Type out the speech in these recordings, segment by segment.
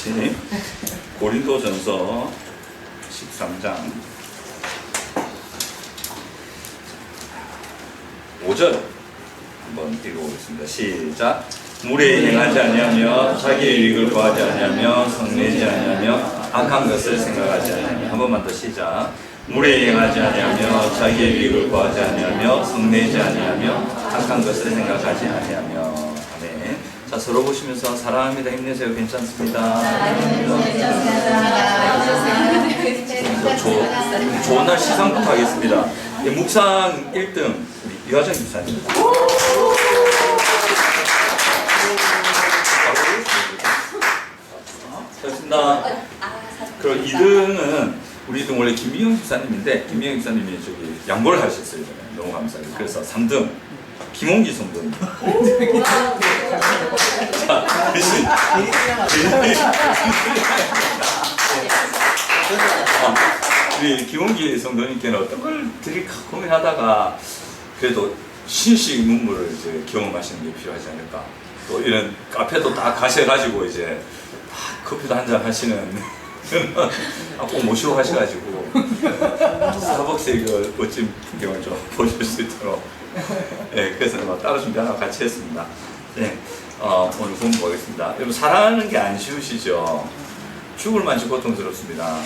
같이 고린도전서 13장 5절 한번 읽어보겠습니다. 시작. 물에 행하지 아니하며 자기의 유익을 구하지 아니하며 성내지 아니하며 악한 것을 생각하지 아니하며. 한 번만 더 시작. 물에 행하지 아니하며 자기의 유익을 구하지 아니하며 성내지 아니하며 악한 것을 생각하지 아니하며. 아멘. 자, 서로 보시면서 사랑합니다, 힘내세요. 괜찮습니다. 좋은 날 시상부터 하겠습니다. 묵상 1등 우리 유하정 집사님. 좋습니다. 그리고 2등은 우리 2등 원래 김미영 집사님인데 김미영 집사님이 저기 양보를 하셨어요. 너무 감사해요. 그래서 3등 김홍기 성도님. 우리 김홍기 성도님께는 어떤 걸 드릴까 고민하다가 그래도 신식 눈물을 이제 경험하시는 게 필요하지 않을까. 또 이런 카페도 딱 가셔가지고 이제 커피도 한잔 하시는 꼭 모시고 가셔가지고 스타벅스의 그 멋진 풍경을 좀 보실 수 있도록. 네, 그래서 따로 준비하고 같이 했습니다. 네, 오늘 본문 보겠습니다. 여러분, 사랑하는 게 안 쉬우시죠? 죽을 만치 고통스럽습니다.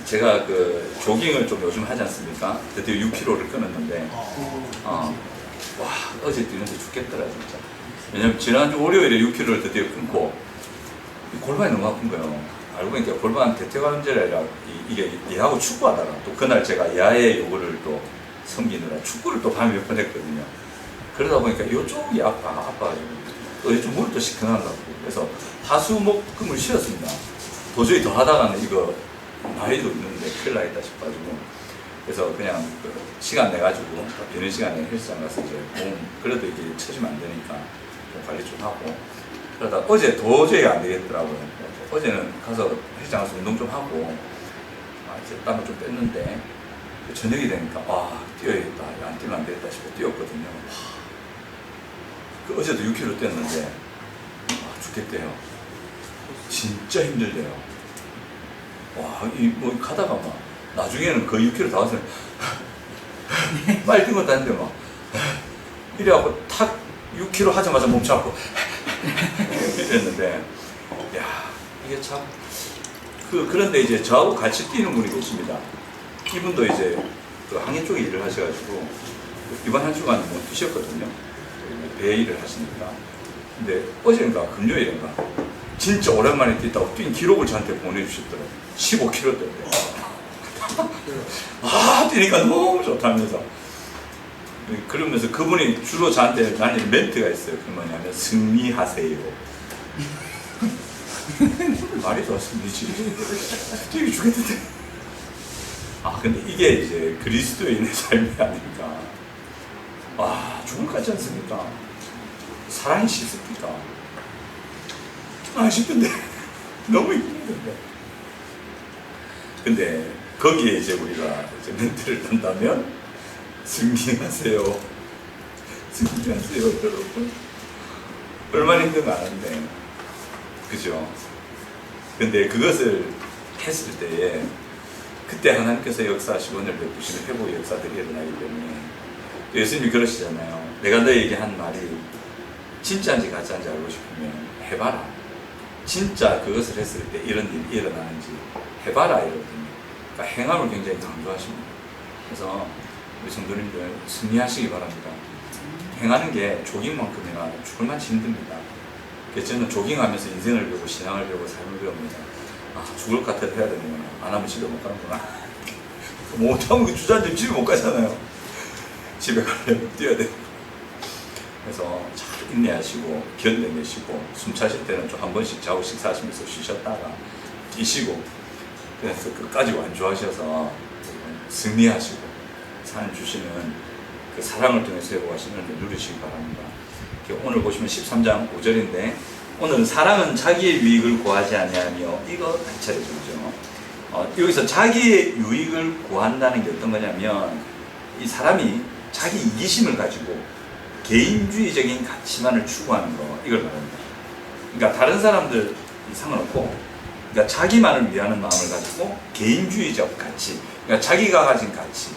제가 그 조깅을 좀 요즘 하지 않습니까? 드디어 6kg를 끊었는데, 와, 어제 뛰는데 죽겠더라, 진짜. 왜냐면 지난주 월요일에 6kg를 드디어 끊고, 골반이 너무 아픈 거예요. 알고 보니까 골반 대퇴관절이 아니라 이게 얘하고 축구하다가 또 그날 제가 야외 요구를 또 섬기느라 축구를 또 밤에 몇 번 했거든요. 그러다 보니까 이쪽이 아파가지고 또 이쪽 무릎도 시큰하다고. 그래서 화수목금을 쉬었습니다. 도저히 더 하다가는 이거 나이도 있는데 큰일 나겠다 싶어가지고. 그래서 그냥 그 시간 내가지고 비는 시간에 헬스장 가서 이제 몸 그래도 이게 쳐주면 안 되니까 좀 관리 좀 하고. 그러다 어제 도저히 안 되겠더라고요. 어제는 가서 헬스장 가서 운동 좀 하고 이제 땀을 좀 뺐는데 저녁이 되니까 뛰어야겠다, 안 뛰면 안 되겠다 싶어 뛰었거든요. 그 어제도 6kg 뛰었는데 죽겠대요. 진짜 힘들대요. 뭐 가다가 막 나중에는 거의 6kg 다 왔어요. 빨리 뛴 것도 아닌데 막 이래갖고 탁 6kg 하자마자 멈춰갖고 이랬는데, 야, 이게 참 그런데 이제 저하고 같이 뛰는 분이 계십니다. 이분도 이제 그 항해 쪽에 일을 하셔가지고 이번 한 주간 못 뛰셨거든요. 배 일을 하시니까. 근데 어제인가 금요일인가 진짜 오랜만에 뛰다고 뛴 기록을 저한테 보내주셨더라고요. 15km 뛰니까 너무 좋다면서. 그러면서 그분이 주로 저한테 날리는 멘트가 있어요. 그 뭐냐면 승리하세요. 말이 좋아, 승리지. 뛰기 죽겠는데. 근데 이게 이제 그리스도인의 삶이 아닙니까? 죽을 것 같지 않습니까? 사랑이 쉽습니까? 쉽던데. 너무 힘든데. 근데 거기에 이제 우리가 이제 멘트를 던다면 승리하세요. 승리하세요, 여러분. 얼마나 힘든 아는데. 그죠? 근데 그것을 했을 때에 그때 하나님께서 역사하시고 오늘 베푸시는 회복의 역사들이 일어나기 때문에 예수님이 그러시잖아요. 내가 너에게 한 말이 진짜인지 가짜인지 알고 싶으면 해봐라. 진짜 그것을 했을 때 이런 일이 일어나는지 해봐라 이러거든요. 그러니까 행함을 굉장히 강조하십니다. 그래서 우리 성도님들 승리하시기 바랍니다. 행하는 게 조깅만큼이나 죽을 만치 힘듭니다. 그래서 저는 조깅하면서 인생을 배우고 신앙을 배우고 삶을 배웁니다. 죽을 것 같아도 해야 되는구나. 안 하면 집에 못 가는구나. 못하면 주저앉으면 집에 못 가잖아요. 집에 가려면 뛰어야 돼요. 그래서 잘 인내하시고 견뎌내시고 숨 차실 때는 좀 한 번씩 자고 식사하시면서 쉬셨다가 뛰시고 그래서 끝까지 완주하셔서 승리하시고 산 주시는 그 사랑을 통해서 회복하시는 걸 누리시기 바랍니다. 오늘 보시면 13장 5절인데 오늘은 사랑은 자기의 유익을 구하지 아니하며 이거 한 차례 보죠. 여기서 자기의 유익을 구한다는 게 어떤 거냐면 이 사람이 자기 이기심을 가지고 개인주의적인 가치만을 추구하는 거 이걸 말합니다. 그러니까 다른 사람들 상관없고, 그러니까 자기만을 위하는 마음을 가지고 개인주의적 가치, 그러니까 자기가 가진 가치,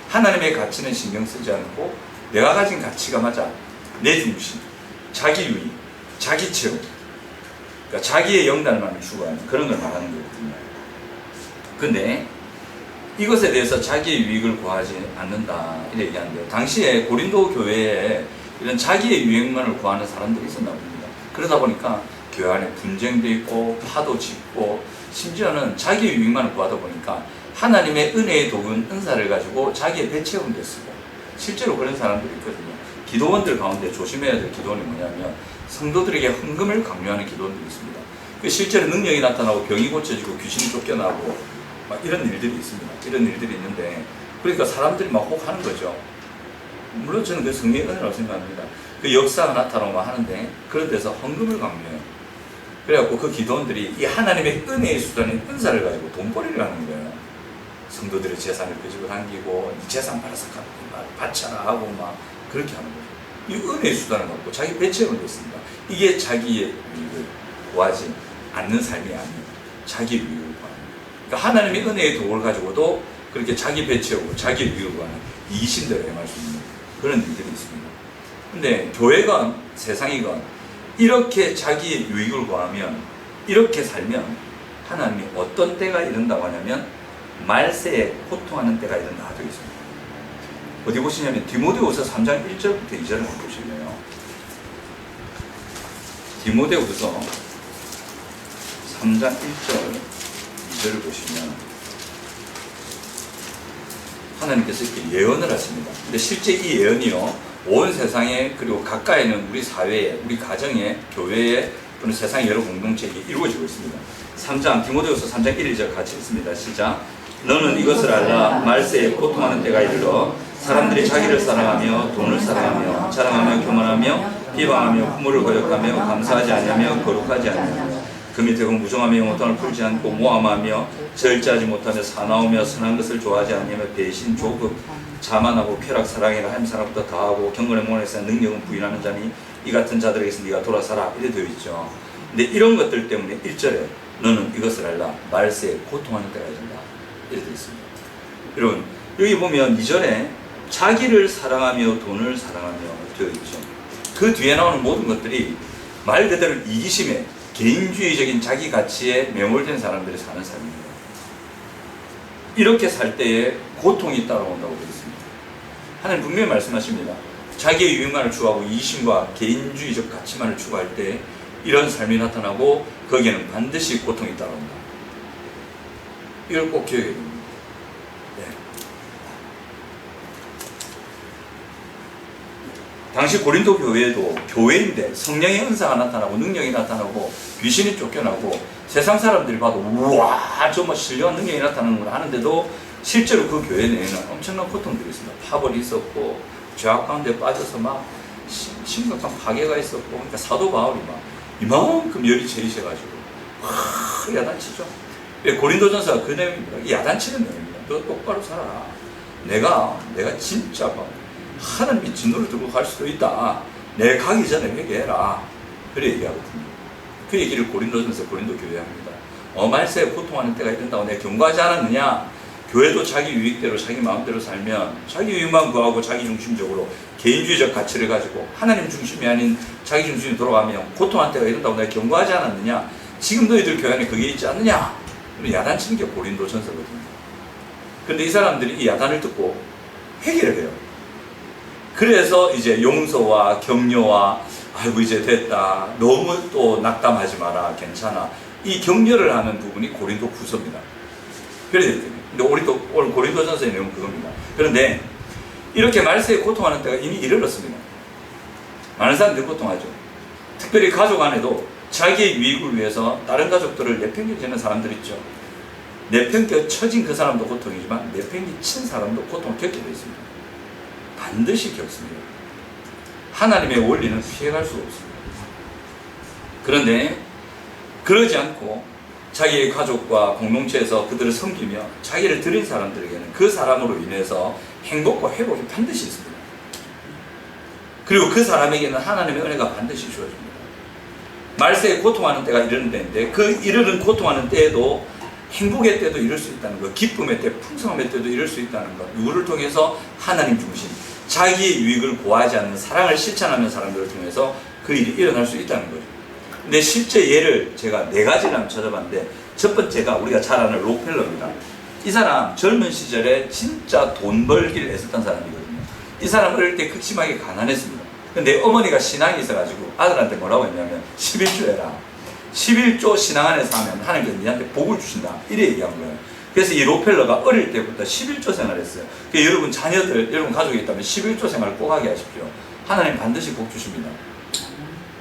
하나님의 가치는 신경 쓰지 않고 내가 가진 가치가 맞아, 내 중심, 자기 유익, 자기 채움, 그러니까 자기의 영달만을 추구하는 그런 걸 말하는 거거든요. 근데 이것에 대해서 자기의 유익을 구하지 않는다 이렇게 얘기하는데요. 당시에 고린도 교회에 이런 자기의 유익만을 구하는 사람들이 있었나 봅니다. 그러다 보니까 교회 안에 분쟁도 있고 파도 짚고 심지어는 자기의 유익만을 구하다 보니까 하나님의 은혜의 도군 은사를 가지고 자기의 배 채운데 쓰고, 실제로 그런 사람들이 있거든요. 기도원들 가운데 조심해야 될 기도원이 뭐냐면 성도들에게 헌금을 강요하는 기도원들이 있습니다. 실제로 능력이 나타나고 병이 고쳐지고 귀신이 쫓겨나고 막 이런 일들이 있습니다. 이런 일들이 있는데, 그러니까 사람들이 막 혹하는 거죠. 물론 저는 그 성령의 은혜라고 생각합니다. 그 역사가 나타나고 하는데 그런 데서 헌금을 강요해요. 그래갖고 그 기도원들이 이 하나님의 은혜의 수단인 은사를 가지고 돈벌이를 하는 거예요. 성도들의 재산을 끄집어 당기고 이 재산 팔아서 바쳐라 하고 막 그렇게 하는 거예요. 이 은혜의 수단을 갖고 자기 배치를 했습니다. 이게 자기의 유익을 구하지 않는 삶이 아니에요. 자기의 유익을 구하는 거예요. 그러니까 하나님의 은혜의 도를 가지고도 그렇게 자기 배치하고 자기 유익을 구하는 이신대로 행할 수 있는 그런 일들이 있습니다. 근데 교회건 세상이건 이렇게 자기의 유익을 구하면, 이렇게 살면 하나님이 어떤 때가 이른다고 하냐면 말세에 고통하는 때가 이른다 하고 있습니다. 어디 보시냐면 디모데후서 3장 1절부터 2절을 한번 보시면요. 디모데후서 3장 1절 2절을 보시면 하나님께서 이렇게 예언을 하십니다. 근데 실제 이 예언이요, 온 세상에, 그리고 가까이는 우리 사회에, 우리 가정에, 교회에, 또는 세상의 여러 공동체에 이루어지고 있습니다. 3장, 디모데후서 3장 1, 2절 같이 읽습니다. 시작. 너는 이것을 알라. 말세에 고통하는 때가 이르러 사람들이 자기를 사랑하며 돈을 사랑하며 자랑하며 교만하며 비방하며 부모를 거역하며 감사하지 않으며 거룩하지 않으며 금이 되고 무정하며 영혼을 풀지 않고 모함하며 절제하지 못하며 사나우며 선한 것을 좋아하지 않으며 배신, 조급, 자만하고 쾌락, 사랑이라 한 사람부터 다하고 경건의 몸에서 능력은 부인하는 자니 이 같은 자들에게서 네가 돌아서라 이래 되어 있죠. 근데 이런 것들 때문에 1절에 너는 이것을 알라. 말세에 고통하는 때가 이른다 이래 되어 있습니다. 여러분 여기 보면 2절에 자기를 사랑하며 돈을 사랑하며 되어 있죠. 그 뒤에 나오는 모든 것들이 말 그대로 이기심에 개인주의적인 자기 가치에 매몰된 사람들이 사는 삶입니다. 이렇게 살 때에 고통이 따라온다고 되어 있습니다. 하나님 분명히 말씀하십니다. 자기의 유익만을 추구하고 이기심과 개인주의적 가치만을 추구할 때 이런 삶이 나타나고 거기에는 반드시 고통이 따라온다. 이걸 꼭 기억해야 됩니다. 네. 당시 고린도 교회에도 교회인데 성령의 은사가 나타나고 능력이 나타나고 귀신이 쫓겨나고 세상 사람들이 봐도 우와 정말 신령한 능력이 나타나는 걸 하는데도 실제로 그 교회 내에는 엄청난 고통들이 있습니다. 파벌이 있었고 죄악 가운데 빠져서 막 심각한 파괴가 있었고, 그러니까 사도 바울이 막 이만큼 열이 채이셔가지고 야단치죠. 고린도전서가 그 내용입니다. 야단치는 내용입니다. 너 똑바로 살아라. 내가 진짜 막 하나님이 진노를 들고 갈 수도 있다. 내 가기 전에 회개해라. 그래 얘기하거든요. 그 얘기를 고린도전서 고린도 교회에 합니다. 말세에 고통하는 때가 이른다고 내가 경고하지 않았느냐. 교회도 자기 유익대로 자기 마음대로 살면 자기 유익만 구하고 자기 중심적으로 개인주의적 가치를 가지고 하나님 중심이 아닌 자기 중심이 돌아가면 고통한 때가 이른다고 내가 경고하지 않았느냐. 지금 너희들 교회 안에 그게 있지 않느냐. 야단치는 게 고린도전서거든요. 그런데 이 사람들이 이 야단을 듣고 회개를 해요. 그래서 이제 용서와 격려와 아이고 이제 됐다. 너무 또 낙담하지 마라. 괜찮아. 이 격려를 하는 부분이 고린도 후서입니다. 그래야 되거든요. 근데 오늘 고린도전서의 내용은 그겁니다. 그런데 이렇게 말세에 고통하는 때가 이미 이르렀습니다. 많은 사람들이 고통하죠. 특별히 가족 안에도 자기의 유익을 위해서 다른 가족들을 내팽개치는 사람들 있죠. 내팽개 쳐진 그 사람도 고통이지만 내팽개 친 사람도 고통을 겪게 되어 있습니다. 반드시 겪습니다. 하나님의 원리는 피해갈 수가 없습니다. 그런데 그러지 않고 자기의 가족과 공동체에서 그들을 섬기며 자기를 드린 사람들에게는 그 사람으로 인해서 행복과 회복이 반드시 있습니다. 그리고 그 사람에게는 하나님의 은혜가 반드시 주어집니다. 말세에 고통하는 때가 이르는 때인데 그 이르는 고통하는 때에도 행복의 때도 이룰 수 있다는 것, 기쁨의 때, 풍성함의 때도 이룰 수 있다는 것. 누구를 통해서? 하나님 중심, 자기의 유익을 고하지 않는 사랑을 실천하는 사람들을 통해서 그 일이 일어날 수 있다는 거죠. 근데 실제 예를 제가 4가지를 한번 찾아봤는데, 첫 번째가 우리가 잘 아는 록펠러입니다. 이 사람 젊은 시절에 진짜 돈 벌기를 애썼던 사람이거든요. 이 사람 어릴 때 극심하게 가난했습니다. 근데 어머니가 신앙이 있어가지고 아들한테 뭐라고 했냐면 11조 해라. 11조 신앙 안에서 하면 하나님께서 니한테 복을 주신다. 이래 얘기한 거예요. 그래서 이 록펠러가 어릴 때부터 11조 생활을 했어요. 그러니까 여러분 자녀들, 여러분 가족이 있다면 11조 생활을 꼭 하게 하십시오. 하나님 반드시 복 주십니다.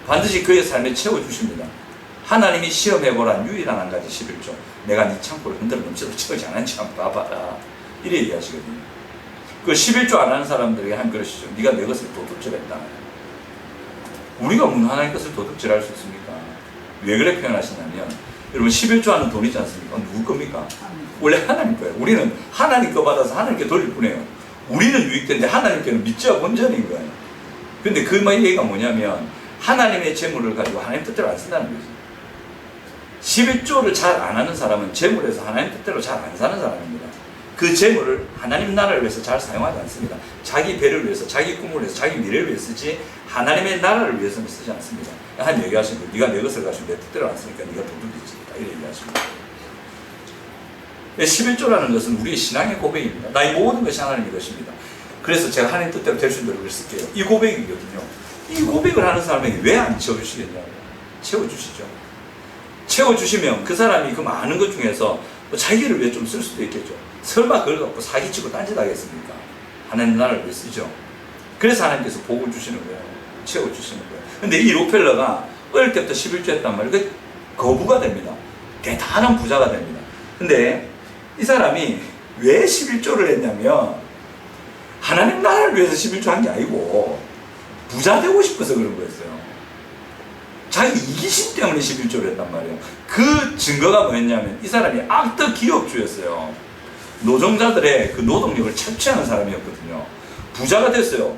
반드시 그의 삶에 채워주십니다. 하나님이 시험해보란 유일한 한 가지 11조. 내가 네 창고를 흔들어 넘쳐도 채우지 않은지 한번 봐봐라. 이래 얘기하시거든요. 그 11조 안 하는 사람들에게 한 그러시죠. 네가 내 것을 도둑질했다. 우리가 무슨 하나님 것을 도둑질할 수 있습니까? 왜 그렇게 표현하시냐면, 여러분 11조 하는 돈 있지 않습니까? 누구 겁니까? 원래 하나님 거예요. 우리는 하나님 거 받아서 하나님께 돌릴 뿐이에요. 우리는 유익된데 하나님께는 믿지와 본전인 거예요. 근데 그 얘기가 뭐냐면, 하나님의 재물을 가지고 하나님 뜻대로 안 쓴다는 거죠. 11조를 잘 안 하는 사람은 재물에서 하나님 뜻대로 잘 안 사는 사람입니다. 그 재물을 하나님 나라를 위해서 잘 사용하지 않습니다. 자기 배를 위해서, 자기 꿈을 위해서, 자기 미래를 위해서 쓰지 하나님의 나라를 위해서는 쓰지 않습니다. 하나님 얘기하신 거, 네가 내 것을 가지고 내 뜻대로 안 쓰니까 네가 도둑이지. 이렇게 얘기하십니다. 11조라는 것은 우리의 신앙의 고백입니다. 나의 모든 것이 하나님의 것입니다. 그래서 제가 하나님 뜻대로 될 수 있도록 쓸게요. 이 고백이거든요. 이 고백을 하는 사람에게 왜 안 채워주시겠냐고요. 채워주시죠. 채워주시면 그 사람이 그 많은 것 중에서 뭐 자기를 위해 좀 쓸 수도 있겠죠. 설마 그걸 갖고 사기치고 딴짓하겠습니까? 하나님 나라를 위해 쓰죠. 그래서 하나님께서 복을 주시는 거예요. 채워주시는 거예요. 근데 이 록펠러가 어릴 때부터 11조 했단 말이에요. 그 거부가 됩니다. 대단한 부자가 됩니다. 근데 이 사람이 왜 11조를 했냐면, 하나님 나라를 위해서 11조 한 게 아니고 부자 되고 싶어서 그런 거였어요. 자기 이기심 때문에 11조를 했단 말이에요. 그 증거가 뭐였냐면, 이 사람이 악덕 기업주였어요. 노동자들의 그 노동력을 착취하는 사람이었거든요. 부자가 됐어요.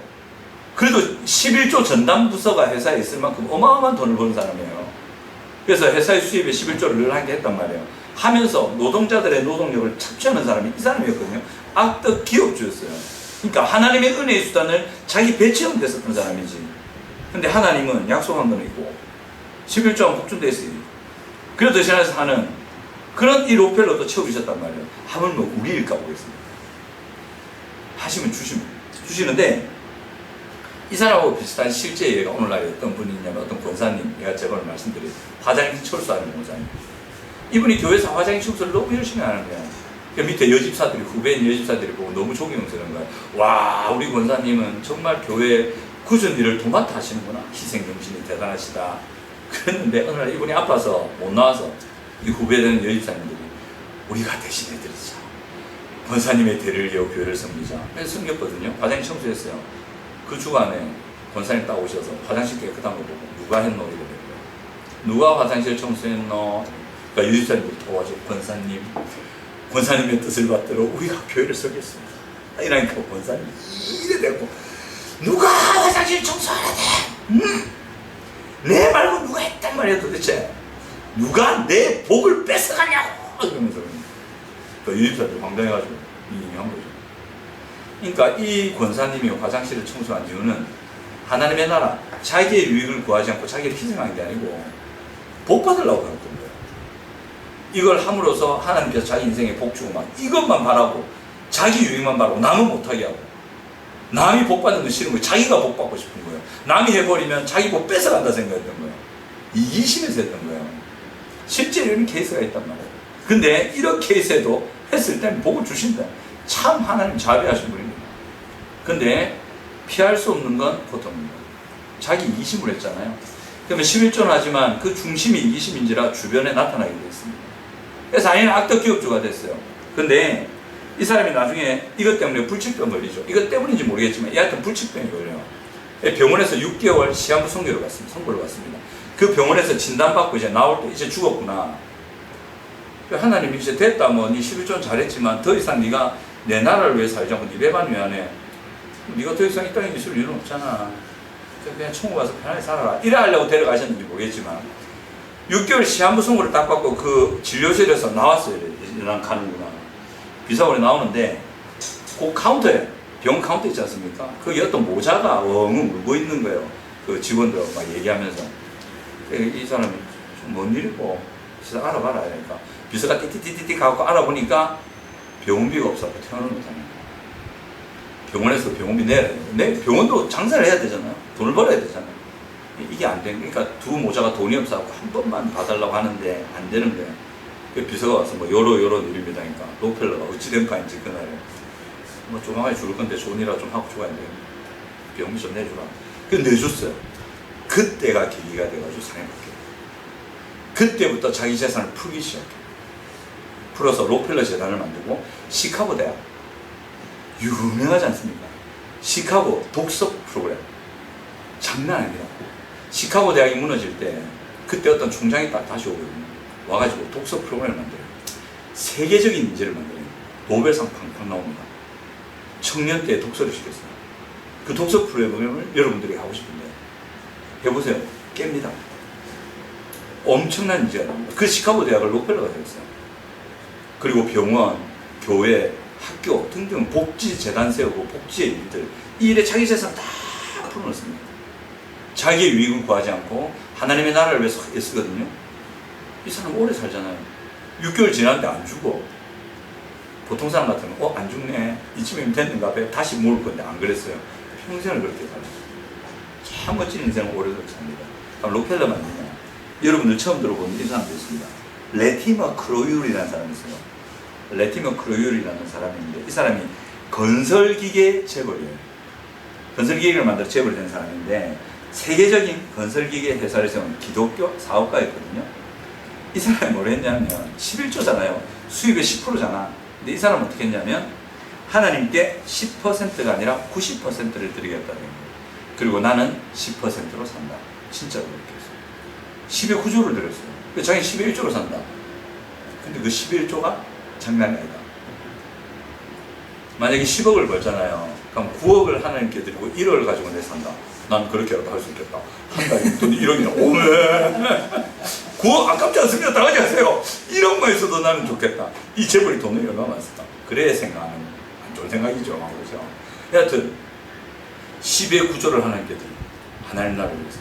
그래도 11조 전담 부서가 회사에 있을 만큼 어마어마한 돈을 버는 사람이에요. 그래서 회사의 수입에 11조를 늘 하게 했단 말이에요. 하면서 노동자들의 노동력을 착취하는 사람이 이 사람이었거든요. 악덕 기업주였어요. 그러니까 하나님의 은혜의 수단을 자기 배 채우면 됐었던 사람이지. 근데 하나님은 약속한 거는 있고 11조하면 복준돼 있어요. 그래도 대신해서 하는 그런 이 록펠러도 채워주셨단 말이에요. 하물며 우리일까 보겠습니다. 하시면 주시는데, 이 사람하고 비슷한 실제 예가 오늘날 어떤 분이 있냐면, 어떤 권사님, 제가 저번에 말씀드린 화장실 철수하는 권사님. 이분이 교회에서 화장실 청소를 너무 열심히 하는 거예요. 그 밑에 여집사들이, 후배인 여집사들이 보고 너무 존경스러운 거예요. 와, 우리 권사님은 정말 교회 굳은 일을 도맡아 하시는구나. 희생정신이 대단하시다. 그랬는데 어느 날 이분이 아파서 못 나와서 이 후배되는 여집사님들이 우리가 대신해드리자. 권사님의 대를 이어 교회를 섬기자. 그래서 섬겼거든요. 화장실 청소했어요. 그 주간에 권사님 딱 오셔서 화장실 깨끗한 거 보고 누가 했노? 이러는 거예요. 누가 화장실 청소했노? 그러니까 여집사님들이 도와줘. 권사님의 뜻을 받들어 우리가 교회를 섬겼습니다. 이러니까 권사님이 이래 되고, 누가 화장실 청소하라 돼? 내 말고 누가 했단 말이야 도대체? 누가 내 복을 뺏어가냐고! 이러면서 그 유집사들이 황당해가지고 이행한 거죠. 그러니까 이 권사님이 화장실을 청소한 이유는 하나님의 나라, 자기의 유익을 구하지 않고 자기를 희생한 게 아니고 복 받으려고 했던 거예요. 이걸 함으로써 하나님께서 자기 인생에 복 주고 막 이것만 바라고 자기 유익만 바라고 남은 못하게 하고, 남이 복 받는 건 싫은 거예요. 자기가 복 받고 싶은 거예요. 남이 해버리면 자기 복 뺏어간다 생각했던 거예요. 이기심에서 했던 거예요. 실제 이런 케이스가 있단 말이에요. 근데 이런 케이스에도 했을 땐 복을 주신다. 참 하나님 자비하신 분입니다. 근데 피할 수 없는 건 고통입니다. 자기 이기심을 했잖아요. 그러면 11조는 하지만 그 중심이 이기심인지라 주변에 나타나게 됐습니다. 그래서 아이는 악덕 기업주가 됐어요. 근데 이 사람이 나중에 이것 때문에 불치병 걸리죠. 이것 때문인지 모르겠지만 여하튼 불치병이 걸려요. 병원에서 6개월 시한부 선고를 받습니다. 그 병원에서 진단받고 이제 나올 때 이제 죽었구나. 하나님이 이제 됐다, 뭐 네 11조는 잘했지만 더 이상 네가 내 나라를 위해 살지 않고 네 배반 위안에 네가 더 이상 이 땅에 있을 이유는 없잖아. 그냥 천국 가서 편하게 살아라. 이래 하려고 데려가셨는지 모르겠지만 6개월 시한부 선고를 딱 받고 그 진료실에서 나왔어요. 난 가는구나. 비상원에 나오는데 그 카운터에, 병원 카운터 있지 않습니까? 거기 어떤 모자가 엉엉 울고 있는 거예요. 그 직원들하고 막 얘기하면서. 이 사람이 뭔 일이고, 진짜 알아봐라. 그러니까 비서가 띠띠띠띠 가고 알아보니까 병원비가 없어서 퇴원을 못하는 거예요. 병원에서 병원비 내야 돼요. 병원도 장사를 해야 되잖아요. 돈을 벌어야 되잖아요. 이게 안 되는 거니까 두 모자가 돈이 없어서 한 번만 봐달라고 하는데 안 되는 거예요. 그 비서가 와서 뭐 요런 일입니다. 그러니까 록펠러가 어찌된 파인지 그날에 뭐 조만간에 죽을 건데 좋은 일이라 좀 하고 죽어야 돼요. 병원비 좀 내주라. 그 내줬어요. 그때가 계기가 돼가지고 상해받게. 그때부터 자기 재산을 풀기 시작해요. 풀어서 록펠러 재단을 만들고 시카고 대학, 유명하지 않습니까? 시카고 독서 프로그램 장난 아닙니다. 시카고 대학이 무너질 때 그때 어떤 총장이 딱 다시 오거든요. 와가지고 독서 프로그램을 만들어요. 세계적인 인재를 만들어요. 노벨상 팡팡 나옵니다. 청년 때 독서를 시켰어요. 그 독서 프로그램을 여러분들이 하고 싶은데 해보세요. 깹니다. 엄청난 인재가 나옵니다. 그 시카고 대학을 록펠러가 되었어요. 그리고 병원, 교회, 학교 등등 복지재단 세우고 복지의 일들, 이 일에 자기 재산 다 풀어놓습니다. 자기의 유익은 구하지 않고 하나님의 나라를 위해서 애쓰거든요. 이 사람 오래 살잖아요. 6개월 지났는데 안 죽어. 보통 사람 같으면 안 죽네, 이쯤이면 됐는가 봐, 다시 모을 건데 안 그랬어요. 평생을 그렇게 살아요. 참 멋진 인생을 오래 삽니다. 그럼 록펠러만 있냐? 여러분들 처음 들어보는 이 사람도 있습니다. 레티머 크로율이라는 사람이 있어요. 레티머 크로율이라는 사람이 있는데 이 사람이 건설기계 재벌이에요. 건설기계를 만들어 재벌이 된 사람인데 세계적인 건설기계 회사를 세운 기독교 사업가였거든요. 이 사람이 뭘 했냐면 11조잖아요. 수입의 10%잖아. 근데 이 사람은 어떻게 했냐면 하나님께 10%가 아니라 90%를 드리겠다는 거예요. 그리고 나는 10%로 산다. 진짜로 그렇게 했어요. 10의 9조를 드렸어요. 자기는 11조로 산다. 근데 그 11조가 장난이 아니다. 만약에 10억을 벌잖아요. 그럼 9억을 하나님께 드리고 1억을 가지고 내 산다. 난 그렇게라도 할 수 있겠다. 한 달에 돈 1억이나 오네. 9억 아깝지 않습니다. 다 가져가세요. 1억만 있어도 나는 좋겠다. 이 재벌이 돈이 얼마나 많습니까? 그래야 생각하는 안 좋은 생각이죠. 그렇죠? 여하튼 10의 9조를 하나님께 드리고 하나님 나라를 위해서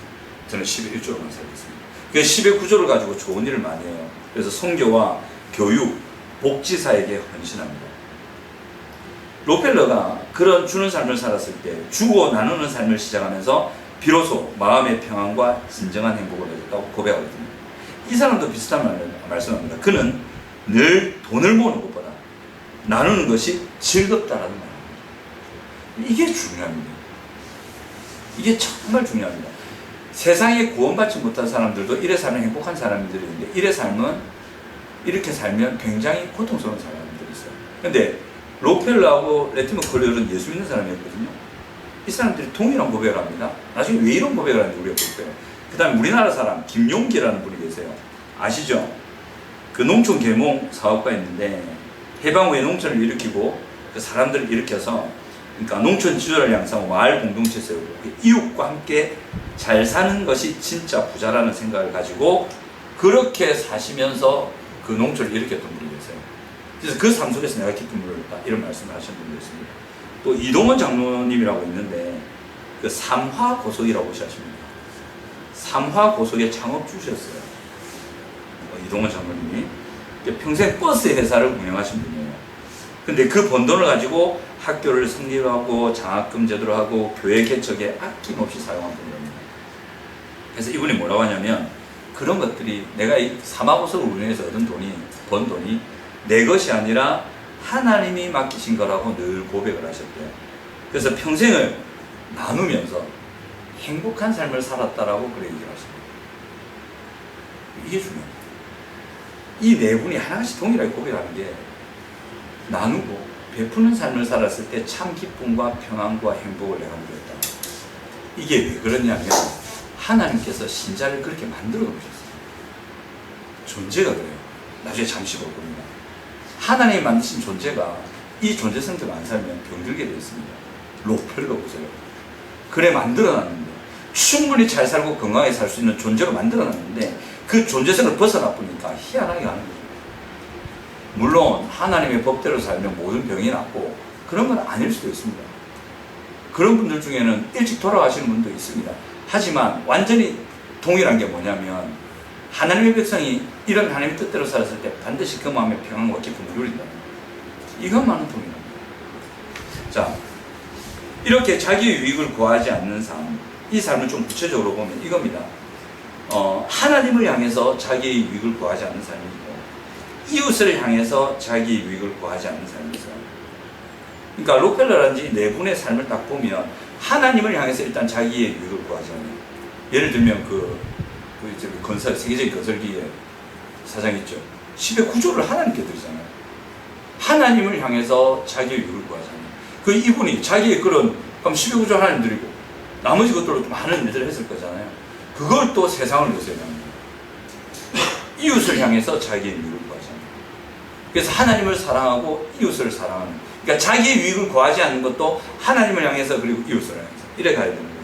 저는 10의 1조로만 살겠습니다. 그 10의 9조를 가지고 좋은 일을 많이 해요. 그래서 선교와 교육, 복지사에게 헌신합니다. 록펠러가 그런 주는 삶을 살았을 때 주고 나누는 삶을 시작하면서 비로소 마음의 평안과 진정한 행복을 얻었다고 고백하거든요. 이 사람도 비슷한 말씀합니다. 그는 늘 돈을 모으는 것보다 나누는 것이 즐겁다라는 말입니다. 이게 중요합니다. 이게 정말 중요합니다. 세상에 구원받지 못한 사람들도 이래 살면 행복한 사람들이 있는데 이렇게 살면 굉장히 고통스러운 사람들이 있어요. 근데 록펠러하고 레티머 크로율은 예수 믿는 사람이었거든요. 이 사람들이 동일한 고백을 합니다. 나중에 왜 이런 고백을 하는지 우리가 볼 거예요. 그 다음에 우리나라 사람 김용기라는 분이 계세요. 아시죠? 그 농촌 계몽 사업가 있는데 해방 후에 농촌을 일으키고 그 사람들을 일으켜서 그러니까 농촌 지도를 양성하고 마을 공동체 세우고 이웃과 함께 잘 사는 것이 진짜 부자라는 생각을 가지고 그렇게 사시면서 그 농촌을 일으켰던 분이 계세요. 그래서 그 삶 속에서 내가 기쁨을 얻었다 이런 말씀을 하신 분도 있습니다. 또 이동원 장로님이라고 있는데 그 삼화고속이라고 혹시 아십니까? 삼화고속의 창업주셨어요. 이동원 장로님이 평생 버스 회사를 운영하신 분이에요. 근데 그 번 돈을 가지고 학교를 성립하고 장학금 제도를 하고 교회 개척에 아낌없이 사용한 분입니다. 그래서 이분이 뭐라고 하냐면 그런 것들이 내가 이 삼화고속을 운영해서 번 돈이 내 것이 아니라 하나님이 맡기신 거라고 늘 고백을 하셨대요. 그래서 평생을 나누면서 행복한 삶을 살았다라고 그렇게 얘기를 하십니다. 이게 중요합니다. 이 네 분이 하나씩 동일하게 고백하는 게 나누고 베푸는 삶을 살았을 때 참 기쁨과 평안과 행복을 내가 누렸다. 이게 왜 그러냐면 하나님께서 신자를 그렇게 만들어 놓으셨어요. 존재가 그래요. 나중에 잠시 볼 겁니다. 하나님이 만드신 존재가 이 존재 상태로 안 살면 병들게 되어 있습니다. 록펠러 보세요. 그래 만들어놨는데 충분히 잘 살고 건강하게 살 수 있는 존재로 만들어놨는데 그 존재성을 벗어나 보니까 희한하게 하는 거죠. 물론 하나님의 법대로 살면 모든 병이 낫고 그런 건 아닐 수도 있습니다. 그런 분들 중에는 일찍 돌아가시는 분도 있습니다. 하지만 완전히 동일한 게 뭐냐면 하나님의 백성이 이런 하나님의 뜻대로 살았을 때 반드시 그 마음의 평안과 기쁨을 누린다. 이것만은 동일합니다. 자, 이렇게 자기의 유익을 구하지 않는 삶, 이 삶을 좀 구체적으로 보면 이겁니다. 하나님을 향해서 자기의 유익을 구하지 않는 삶이고 이웃을 향해서 자기의 유익을 구하지 않는 삶이죠. 그러니까 록펠러라든지 네 분의 삶을 딱 보면 하나님을 향해서 일단 자기의 유익을 구하지 않는, 예를 들면 건설, 세계적인 건설기의 사장 있죠. 10의 9조를 하나님께 드리잖아요. 하나님을 향해서 자기의 유익을 구하잖아요. 이분이 자기의 그런, 그럼 10의 9조 하나님 드리고 나머지 것들로 좀 많은 일들을 했을 거잖아요. 그걸 또 세상을 위해서 합니다. 이웃을 향해서 자기의 유익을 구하잖아요. 그래서 하나님을 사랑하고 이웃을 사랑하는, 그러니까 자기의 유익을 구하지 않는 것도 하나님을 향해서 그리고 이웃을 향해서 이래 가야 되는 거죠.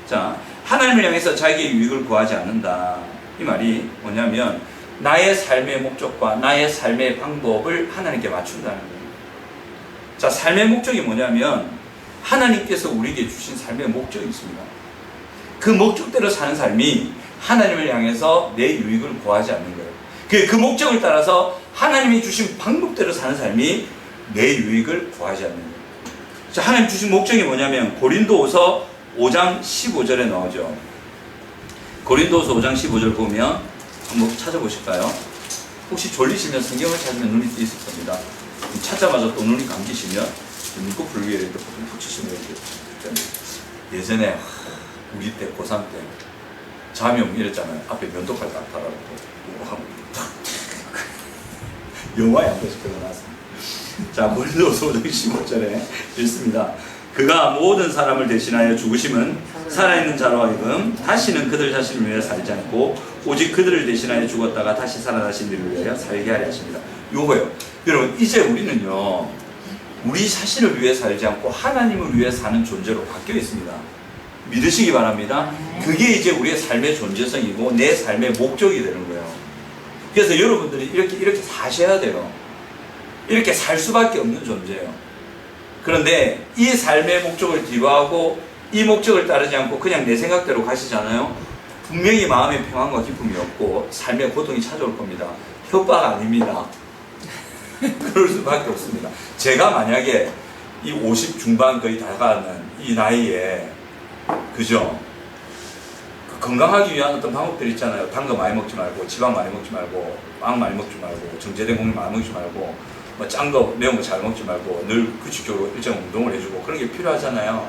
자, 하나님을 향해서 자기의 유익을 구하지 않는다. 이 말이 뭐냐면 나의 삶의 목적과 나의 삶의 방법을 하나님께 맞춘다는 거예요. 자, 삶의 목적이 뭐냐면 하나님께서 우리에게 주신 삶의 목적이 있습니다. 그 목적대로 사는 삶이 하나님을 향해서 내 유익을 구하지 않는 거예요. 그 목적을 따라서 하나님이 주신 방법대로 사는 삶이 내 유익을 구하지 않는 거예요. 자, 하나님 주신 목적이 뭐냐면 고린도후서 5장 15절에 나오죠. 고린도후서 5장 15절 보면 한번 찾아보실까요? 혹시 졸리시면 성경을 찾으면 눈이 뜨실 겁니다. 찾자마자 또 눈이 감기시면 눈꺼풀 위에 이렇게 붙이시면 이렇게. 예전에 우리 때 고3 때 잠이 오면 이랬잖아요. 앞에 면도칼 딱 달아놓고 영화에 한 번씩 들어놨습니다. 자, 고린도후서 5장 15절에 읽습니다. 그가 모든 사람을 대신하여 죽으심은 살아있는 자로 하여금 다시는 그들 자신을 위하여 살지 않고 오직 그들을 대신하여 죽었다가 다시 살아나신 이를 위하여 살게 하려 하십니다. 요거요. 여러분, 이제 우리는요, 우리 자신을 위해 살지 않고 하나님을 위해 사는 존재로 바뀌어 있습니다. 믿으시기 바랍니다. 그게 이제 우리의 삶의 존재성이고 내 삶의 목적이 되는 거예요. 그래서 여러분들이 이렇게 사셔야 돼요. 이렇게 살 수밖에 없는 존재예요. 그런데 이 삶의 목적을 뒤로하고 이 목적을 따르지 않고 그냥 내 생각대로 가시잖아요. 분명히 마음의 평안과 기쁨이 없고 삶의 고통이 찾아올 겁니다. 협박 아닙니다. 그럴 수밖에 없습니다. 제가 만약에 이 50 중반 거의 다가는 이 나이에, 그죠? 건강하기 위한 어떤 방법들이 있잖아요. 단 거 많이 먹지 말고, 지방 많이 먹지 말고, 빵 많이 먹지 말고, 정제된 곡물 많이 먹지 말고, 뭐 짠 거, 매운 거 잘 먹지 말고, 늘 규칙적으로 일정 운동을 해주고, 그런 게 필요하잖아요.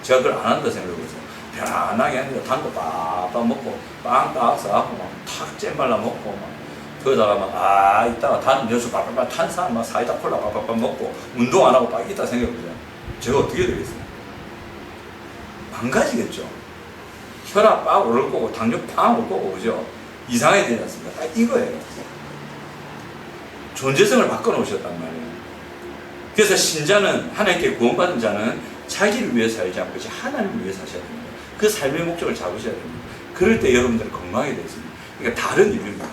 제가 그걸 안 한다 생각해서 편안하게 하는데, 단 거 빡빡 먹고, 빵 딱 싸고, 탁 잼발라 먹고, 그러다가 이따가 단 여수 빡빡 탄산, 사이다 콜라 빡빡 먹고, 운동 안 하고 빡 있다 생각해보세요. 제가 어떻게 되겠어요? 망가지겠죠. 혈압 빡 오를 거고, 당뇨 팍 오를 거고, 그죠? 이상하게 되지 않습니까? 딱 이거예요. 존재성을 바꿔놓으셨단 말이에요. 그래서 신자는, 하나님께 구원받은 자는 자기를 위해 살지 않고 이제 하나님을 위해 사셔야 됩니다. 그 삶의 목적을 잡으셔야 됩니다. 그럴 때 여러분들은 건강하게 되십니다. 그러니까 다른 이유입니다.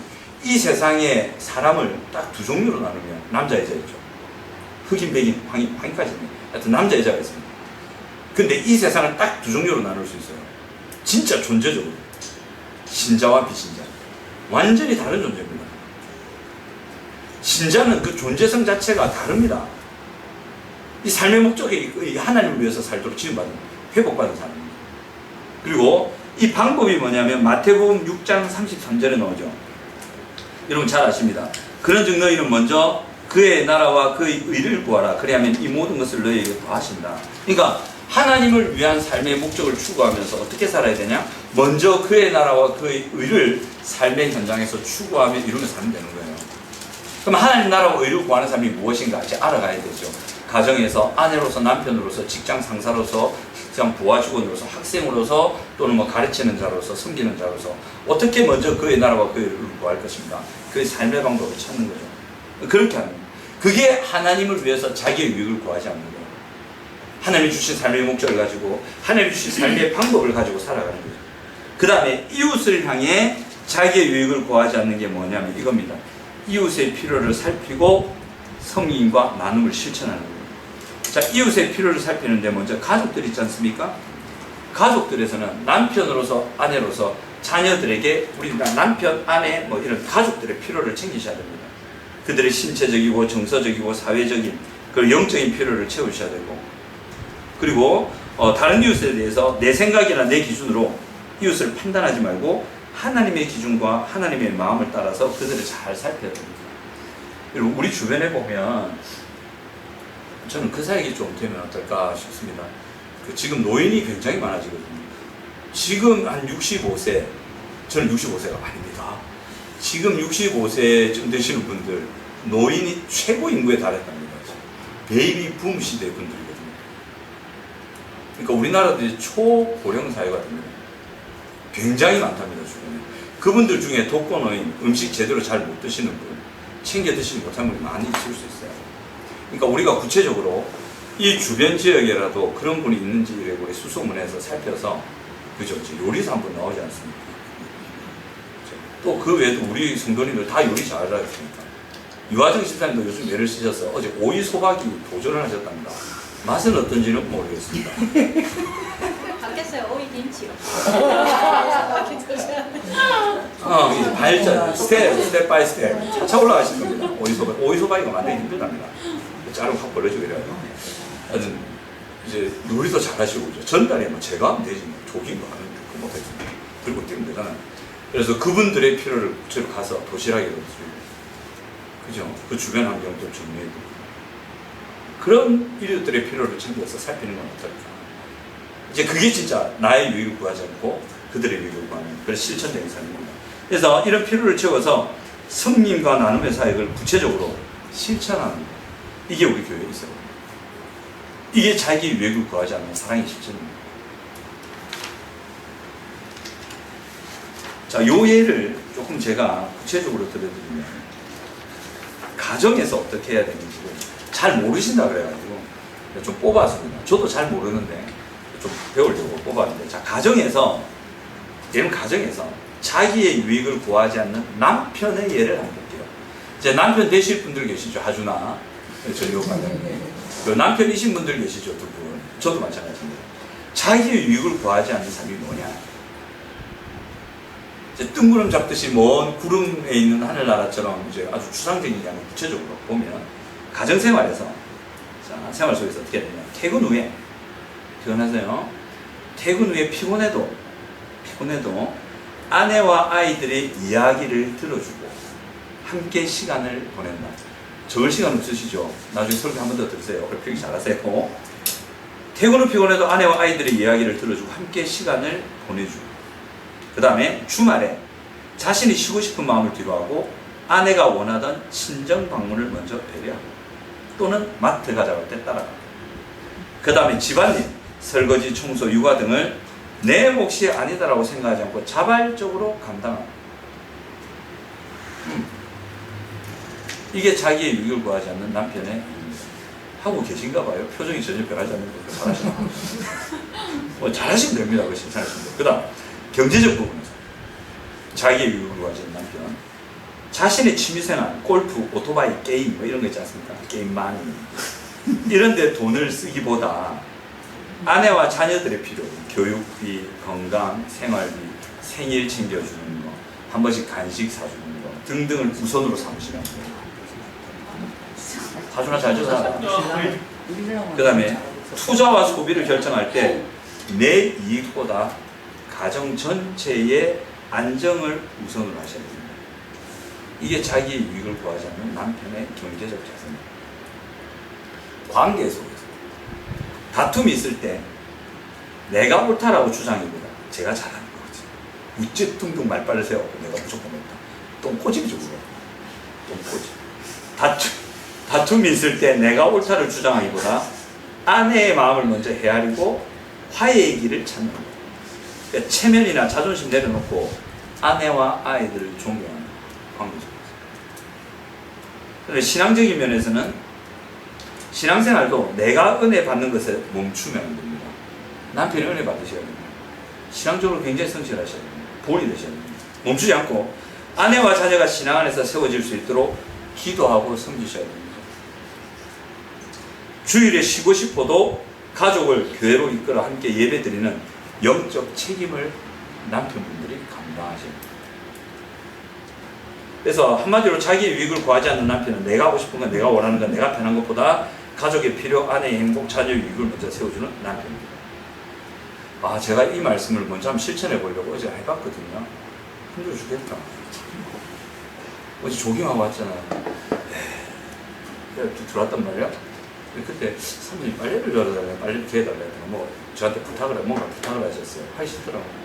이 세상에 사람을 딱 두 종류로 나누면 남자, 여자 있죠. 흑인, 백인, 황인까지 있는 하여튼 남자, 여자가 있습니다. 근데 이 세상을 딱 두 종류로 나눌 수 있어요. 진짜 존재적으로. 신자와 비신자. 완전히 다른 존재입니다. 신자는 그 존재성 자체가 다릅니다. 이 삶의 목적이 하나님을 위해서 살도록 지음받은, 회복받은 사람입니다. 그리고 이 방법이 뭐냐면 마태복음 6장 33절에 나오죠. 여러분 잘 아십니다. 그런즉 너희는 먼저 그의 나라와 그의 의를 구하라. 그리하면 이 모든 것을 너희에게 더하신다. 그러니까 하나님을 위한 삶의 목적을 추구하면서 어떻게 살아야 되냐? 먼저 그의 나라와 그의 의를 삶의 현장에서 추구하며 이루며 살면 되는 거예요. 그럼 하나님 나라와 의를 구하는 삶이 무엇인가 이제 알아가야 되죠. 가정에서 아내로서, 남편으로서, 직장 상사로서, 직장 부하 직원으로서, 학생으로서, 또는 뭐 가르치는 자로서, 섬기는 자로서 어떻게 먼저 그의 나라와 그의 의를 구할 것인가? 그의 삶의 방법을 찾는 거죠. 그렇게 하는 거예요. 그게 하나님을 위해서 자기의 유익을 구하지 않는 거예요. 하나님이 주신 삶의 목적을 가지고 하나님이 주신 삶의 방법을 가지고 살아가는 거죠. 그 다음에 이웃을 향해 자기의 유익을 구하지 않는 게 뭐냐면 이겁니다. 이웃의 필요를 살피고 성인과 나눔을 실천하는 거예요. 자, 이웃의 필요를 살피는데 먼저 가족들 있지 않습니까? 가족들에서는 남편으로서 아내로서 자녀들에게 우리가 남편, 아내 뭐 이런 가족들의 필요를 챙기셔야 됩니다. 그들의 신체적이고 정서적이고 사회적인 그 영적인 필요를 채우셔야 되고, 그리고 다른 이웃에 대해서 내 생각이나 내 기준으로 이웃을 판단하지 말고 하나님의 기준과 하나님의 마음을 따라서 그들을 잘 살펴야 됩니다. 그리고 우리 주변에 보면 저는 그 사역이 좀 되면 어떨까 싶습니다. 지금 노인이 굉장히 많아지거든요. 지금 한 65세, 저는 65세가 아닙니다. 지금 65세쯤 되시는 분들, 노인이 최고 인구에 달했답니다. 베이비 붐 시대 분들이거든요. 그러니까 우리나라도 초고령 사회가 됩니다. 굉장히 많답니다, 주변에. 그분들 중에 독거노인, 음식 제대로 잘 못 드시는 분, 챙겨 드시지 못한 분이 많이 있을 수 있어요. 그러니까 우리가 구체적으로 이 주변 지역에라도 그런 분이 있는지를 우리 수소문해서 살펴서, 그죠? 요리사 한 분 나오지 않습니까? 또 그 외에도 우리 성도님들 다 요리 잘하지 않습니까? 유화정 집사님도 요즘 예를 쓰셔서 어제 오이 소박이 도전을 하셨답니다. 맛은 어떤지는 모르겠습니다. 바뀌었어요. 오이 김치로. 이제 발전, 스텝 바이 스텝 차차 올라가실 겁니다. 오이 소박이가 만들기 힘들답니다. 자르고 확 벌려주고 이래요. 하여튼 이제 요리도 잘하시고, 전달에 뭐 제가 하면 되지, 뭐 조깅도 하면 그 못하겠습니다. 들고 뛰면 되잖아요. 그래서 그분들의 필요를 구체로 가서 도시락에도 드리고, 그죠? 그 주변 환경도 정리해도, 그런 이웃들의 필요를 챙겨서 살피는 건 어떨까? 이제 그게 진짜 나의 유익을 구하지 않고 그들의 유익을 구하는 그런 실천적인 삶입니다. 그래서 이런 필요를 채워서 성님과 나눔의 사역을 구체적으로 실천하는 것, 이게 우리 교회에 있어요. 이게 자기 유익을 구하지 않는 사랑의 실천입니다. 자, 요 예를 조금 제가 구체적으로 들려드리면, 가정에서 어떻게 해야 되는지를 잘 모르신다 그래가지고 좀 뽑았습니다. 저도 잘 모르는데 좀 배우려고 뽑았는데, 자, 가정에서 자기의 유익을 구하지 않는 남편의 예를 한번 볼게요. 이제 남편 되실 분들 계시죠? 하주나 전효관님. 그 남편이신 분들 계시죠? 두 분. 저도 마찬가지입니다. 자기의 유익을 구하지 않는 삶이 뭐냐? 이제 뜬구름 잡듯이 먼 구름에 있는 하늘나라처럼 이제 아주 추상적인 이야기 구체적으로 보면, 가정생활에서, 자, 생활 속에서 어떻게 해야 되냐? 퇴근 후에, 퇴근하세요. 퇴근 후에 피곤해도 아내와 아이들의 이야기를 들어주고 함께 시간을 보낸다. 적을 시간 없으시죠? 나중에 설교 한 번 더 들으세요. 그렇게 잘하세요. 퇴근 후 피곤해도 아내와 아이들의 이야기를 들어주고 함께 시간을 보내주고, 그 다음에 주말에 자신이 쉬고 싶은 마음을 뒤로하고 아내가 원하던 친정 방문을 먼저 배려하고, 또는 마트 가자고 할 때 따라가고, 그 다음에 집안일, 설거지, 청소, 육아 등을 내 몫이 아니다라고 생각하지 않고 자발적으로 감당하고, 이게 자기의 유익을 구하지 않는 남편의 일입니다. 하고 계신가 봐요. 표정이 전혀 변하지 않는데 잘하시나? 잘하시면 됩니다. 그 괜찮으신데. 그 다음 경제적 부분에서 자기의 유익을 구하지 않는 남편, 자신의 취미생활, 골프, 오토바이, 게임 뭐 이런 거 있지 않습니까? 게임 많이 이런 데 돈을 쓰기보다 아내와 자녀들의 필요, 교육비, 건강, 생활비, 생일 챙겨주는 거, 한 번씩 간식 사주는 거 등등을 우선으로 삼으시면 돼요. 사주나 잘 줘서. 그 다음에 투자와 소비를 결정할 때 내 이익보다 가정 전체의 안정을 우선으로 하셔야 됩니다. 이게 자기의 유익을 구하지 않는 남편의 경제적 자세입니다. 관계 속에서 다툼이 있을 때 내가 옳다라고 주장이보다 제가 잘하는 거지. 우째뚱뚱 말빨을 세워갖고 내가 무조건 옳다. 똥꼬집이죠, 그거. 똥꼬집. 다툼이 있을 때 내가 옳다를 주장하기보다 아내의 마음을 먼저 헤아리고 화해의 길을 찾는 거예요. 그러니까 체면이나 자존심 내려놓고 아내와 아이들을 존경하는 관계 속에서. 신앙적인 면에서는 신앙생활도 내가 은혜 받는 것에 멈추면 안 됩니다. 남편이 은혜 받으셔야 됩니다. 신앙적으로 굉장히 성실하셔야 됩니다. 본이 되셔야 됩니다. 멈추지 않고 아내와 자녀가 신앙 안에서 세워질 수 있도록 기도하고 섬기셔야 됩니다. 주일에 쉬고 싶어도 가족을 교회로 이끌어 함께 예배드리는 영적 책임을 남편분들이 감당하셔야 됩니다. 그래서 한마디로 자기의 유익을 구하지 않는 남편은 내가 하고 싶은 건, 내가 원하는 건, 내가 편한 것보다 가족의 필요, 아내의 행복, 자녀의 유익을 먼저 세워주는 남편입니다. 제가 이 말씀을 먼저 한번 실천해 보려고 어제 해봤거든요. 힘들어 죽겠다. 어제 조깅하고 왔잖아요. 이렇게 들어왔단 말이야. 그때 사모님 빨래를 줘달라고, 빨래를 개해달라고 뭐 저한테 뭔가 부탁을 하셨어요. 하시더라고요.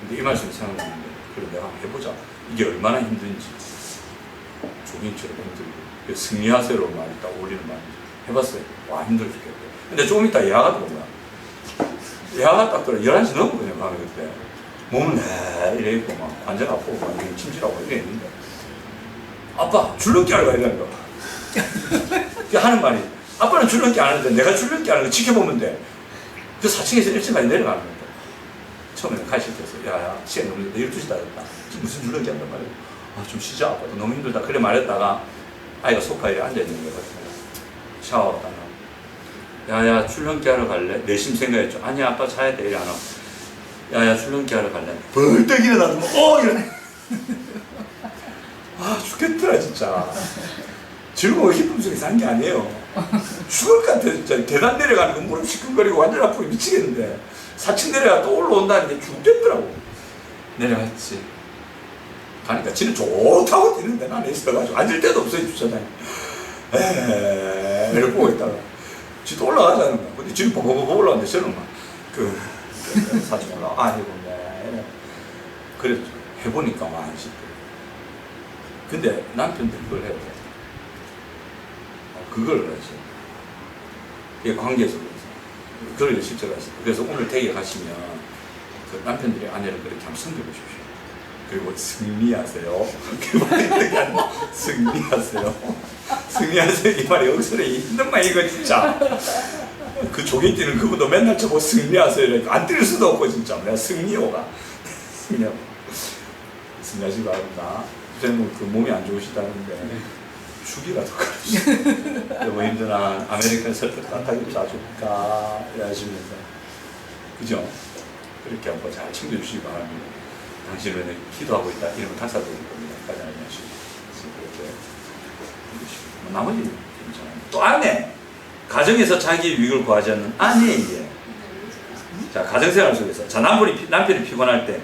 근데 이 말씀이 생각났는데, 그래 내가 한번 해보자. 이게 얼마나 힘든지. 조깅처럼 힘들고 승리하세요로 말이 딱 올리는 말이죠. 해봤어요. 와, 힘들어 죽겠다. 근데 조금 있다 예화가 들어온 거야. 예화가 딱 들어. 11시 넘었거든요, 밤에 그때. 몸은 이래 있고 막 관절 아프고 막 침질하고 이래 있는데, 아빠 줄넘기 하러 가야 되는 거. 하는 말이, 아빠는 줄넘기 안 하는데 내가 줄넘기 하는 거 지켜보면 돼. 그 4층에서 1층까지 내려가는 거야. 처음에는 가실 때서 야야 시간이 너무 늦다. 12시 다 됐다. 지금 무슨 줄넘기 한단 말이야. 좀 쉬자 아빠. 너무 힘들다. 그래 말했다가 아이가 소파에 앉아있는 거야. 샤워하고 나가. 야야 줄넘기 하러 갈래? 내심 생각했죠. 아니야 아빠 자야 돼. 이래 안 하고. 야야 줄넘기 하러 갈래? 벌떡 일어나서 이러네. 죽겠더라 진짜. 즐거워 기쁨 속에서 한 게 아니에요. 죽을 것 같아 진짜. 계단 내려가는 거 무릎 시큰거리고 완전 아프고 미치겠는데 4층 내려가 또 올라온다는 게 죽겠더라고. 내려갔지. 가니까 지는 좋다고 뛰는데 나는 있어가지고 앉을 데도 없어요 주차장에. 이렇게 보고 있다가 지도 올라가자는 거야. 근데 지금 보고 올라왔는데 저는 막 사진 올라와. 아이고 네. 그래 해보니까 막 안 싶어. 근데 남편들 그걸 해야 돼. 그걸 하지. 이게 관계에서 그래서. 그걸 실제로 하시. 그래서 오늘 댁에 가시면 그 남편들이 아내를 그렇게 한번 섬겨보십시오. 그리고 승리하세요. 그 말이 아니라 승리하세요. 승리하세요. 이 말이 억수로 힘든 말 이거 진짜. 그 조개 뛰는 그분도 맨날 저거 승리하세요. 안 뛰를 수도 없고 진짜. 내가 승리호가. 승리하고. 승리하시기 바랍니다. 선생님 그 몸이 안 좋으시다는데 죽이라도 가르치시고 너무 힘드나 아메리칸 설탕 따뜻하게 짜줄까 이러시면서 그죠? 그렇게 한번 잘 챙겨주시기 바랍니다. 당신은 기도하고 있다 이러면 탁사도 올 겁니다. 까지 알려주시고 그렇게 해주시고 나머지는 괜찮아요. 또 아내! 가정에서 자기의 유익을 구하지 않는 아내에게 자 가정생활 속에서 자 남편이 피곤할 때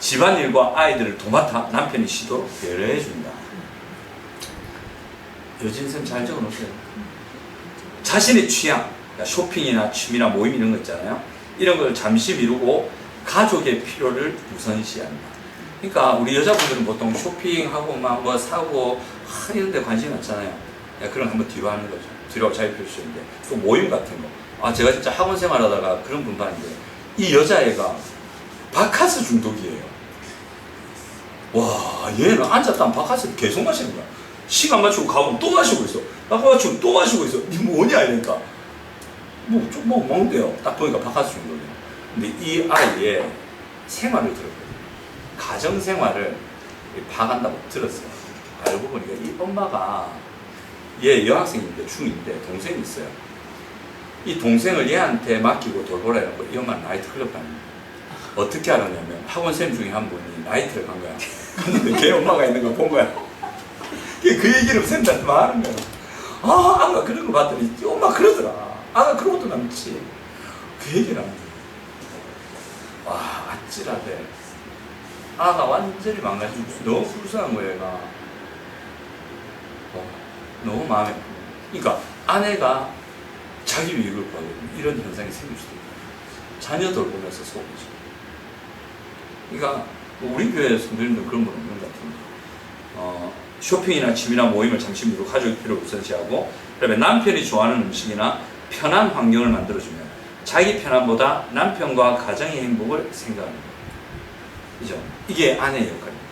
집안일과 아이들을 도맡아 남편이 쉬도록 배려해준다. 여진선 잘 적어놓으세요. 자신의 취향, 그러니까 쇼핑이나 취미나 모임 이런 거 있잖아요. 이런 걸 잠시 미루고 가족의 필요를 우선시한다. 그러니까 우리 여자분들은 보통 쇼핑하고 막 뭐 사고 이런 데 관심이 많잖아요. 그런 거 한번 뒤로 하는 거죠. 뒤로 하고 자기 필요 시는데 또 모임 같은 거. 제가 진짜 학원 생활하다가 그런 분 봤는데 이 여자애가 바카스 중독이에요. 와, 얘는 앉았다면 바카스를 계속 마시는 거야. 시간 맞추고 가고 또 마시고 있어. 아까 맞추고 또 마시고 있어. 니 뭐냐 이러니까 좀 먹는데요. 딱 보니까 바카스 중독이에요. 근데 이 아이의 생활을 들었거든요. 가정 생활을 봐간다고 들었어요. 알고 보니까 이 엄마가 얘 여학생인데 중2인데 동생이 있어요. 이 동생을 얘한테 맡기고 돌보라 해놓고 이 엄마는 나이트클럽 가는 거예요. 어떻게 알았냐면 학원생 중에 한 분이 나이트를 간 거야. 갔는데 걔 엄마가 있는 거 본 거야. 그 얘기를 쌤한테 말하는 거야. 아가 그런 거 봤더니 엄마 그러더라. 아가 그런 것도 남지. 그 얘기를 하는 거야. 와 아찔하대. 아가 완전히 망가지고 너무 불쌍한 거야 얘가. 너무 마음에 아프고. 그러니까 아내가 자기 유익을 구하게 이런 현상이 생길 수도 있고 자녀 돌보면서 속이죠. 그러니까 우리 교회 선생님도 그런 건 없는 것 같은데 쇼핑이나 취미나 모임을 잠시 미루고 가족의 필요를 우선시하고 그다음에 남편이 좋아하는 음식이나 편한 환경을 만들어주면 자기 편함보다 남편과 가정의 행복을 생각하는 거예요. 그죠? 이게 아내의 역할입니다.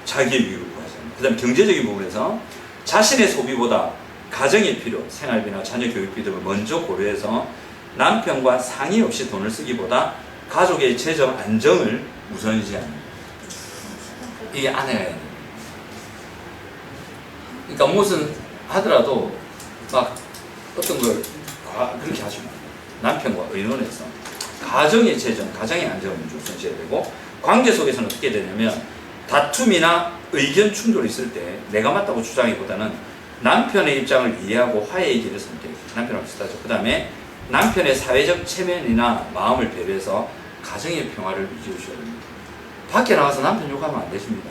자기의 유익을 구하지 않는. 그 다음에 경제적인 부분에서 자신의 소비보다 가정의 필요, 생활비나 자녀 교육비 등을 먼저 고려해서 남편과 상의 없이 돈을 쓰기보다 가족의 재정 안정을 우선시합니다. 이게 아내가 해야 됩니다. 그러니까 무슨 하더라도 막 어떤 걸 그렇게 하시면 남편과 의논해서 가정의 재정, 가정의 안정을 우선시해야 되고, 관계 속에서는 어떻게 되냐면 다툼이나 의견 충돌이 있을 때 내가 맞다고 주장하기보다는 남편의 입장을 이해하고 화해의 길을 선택해요. 남편하고 비슷하죠. 그 다음에 남편의 사회적 체면이나 마음을 배려해서 가정의 평화를 유지해 주셔야 됩니다. 밖에 나가서 남편 욕하면 안 되십니다.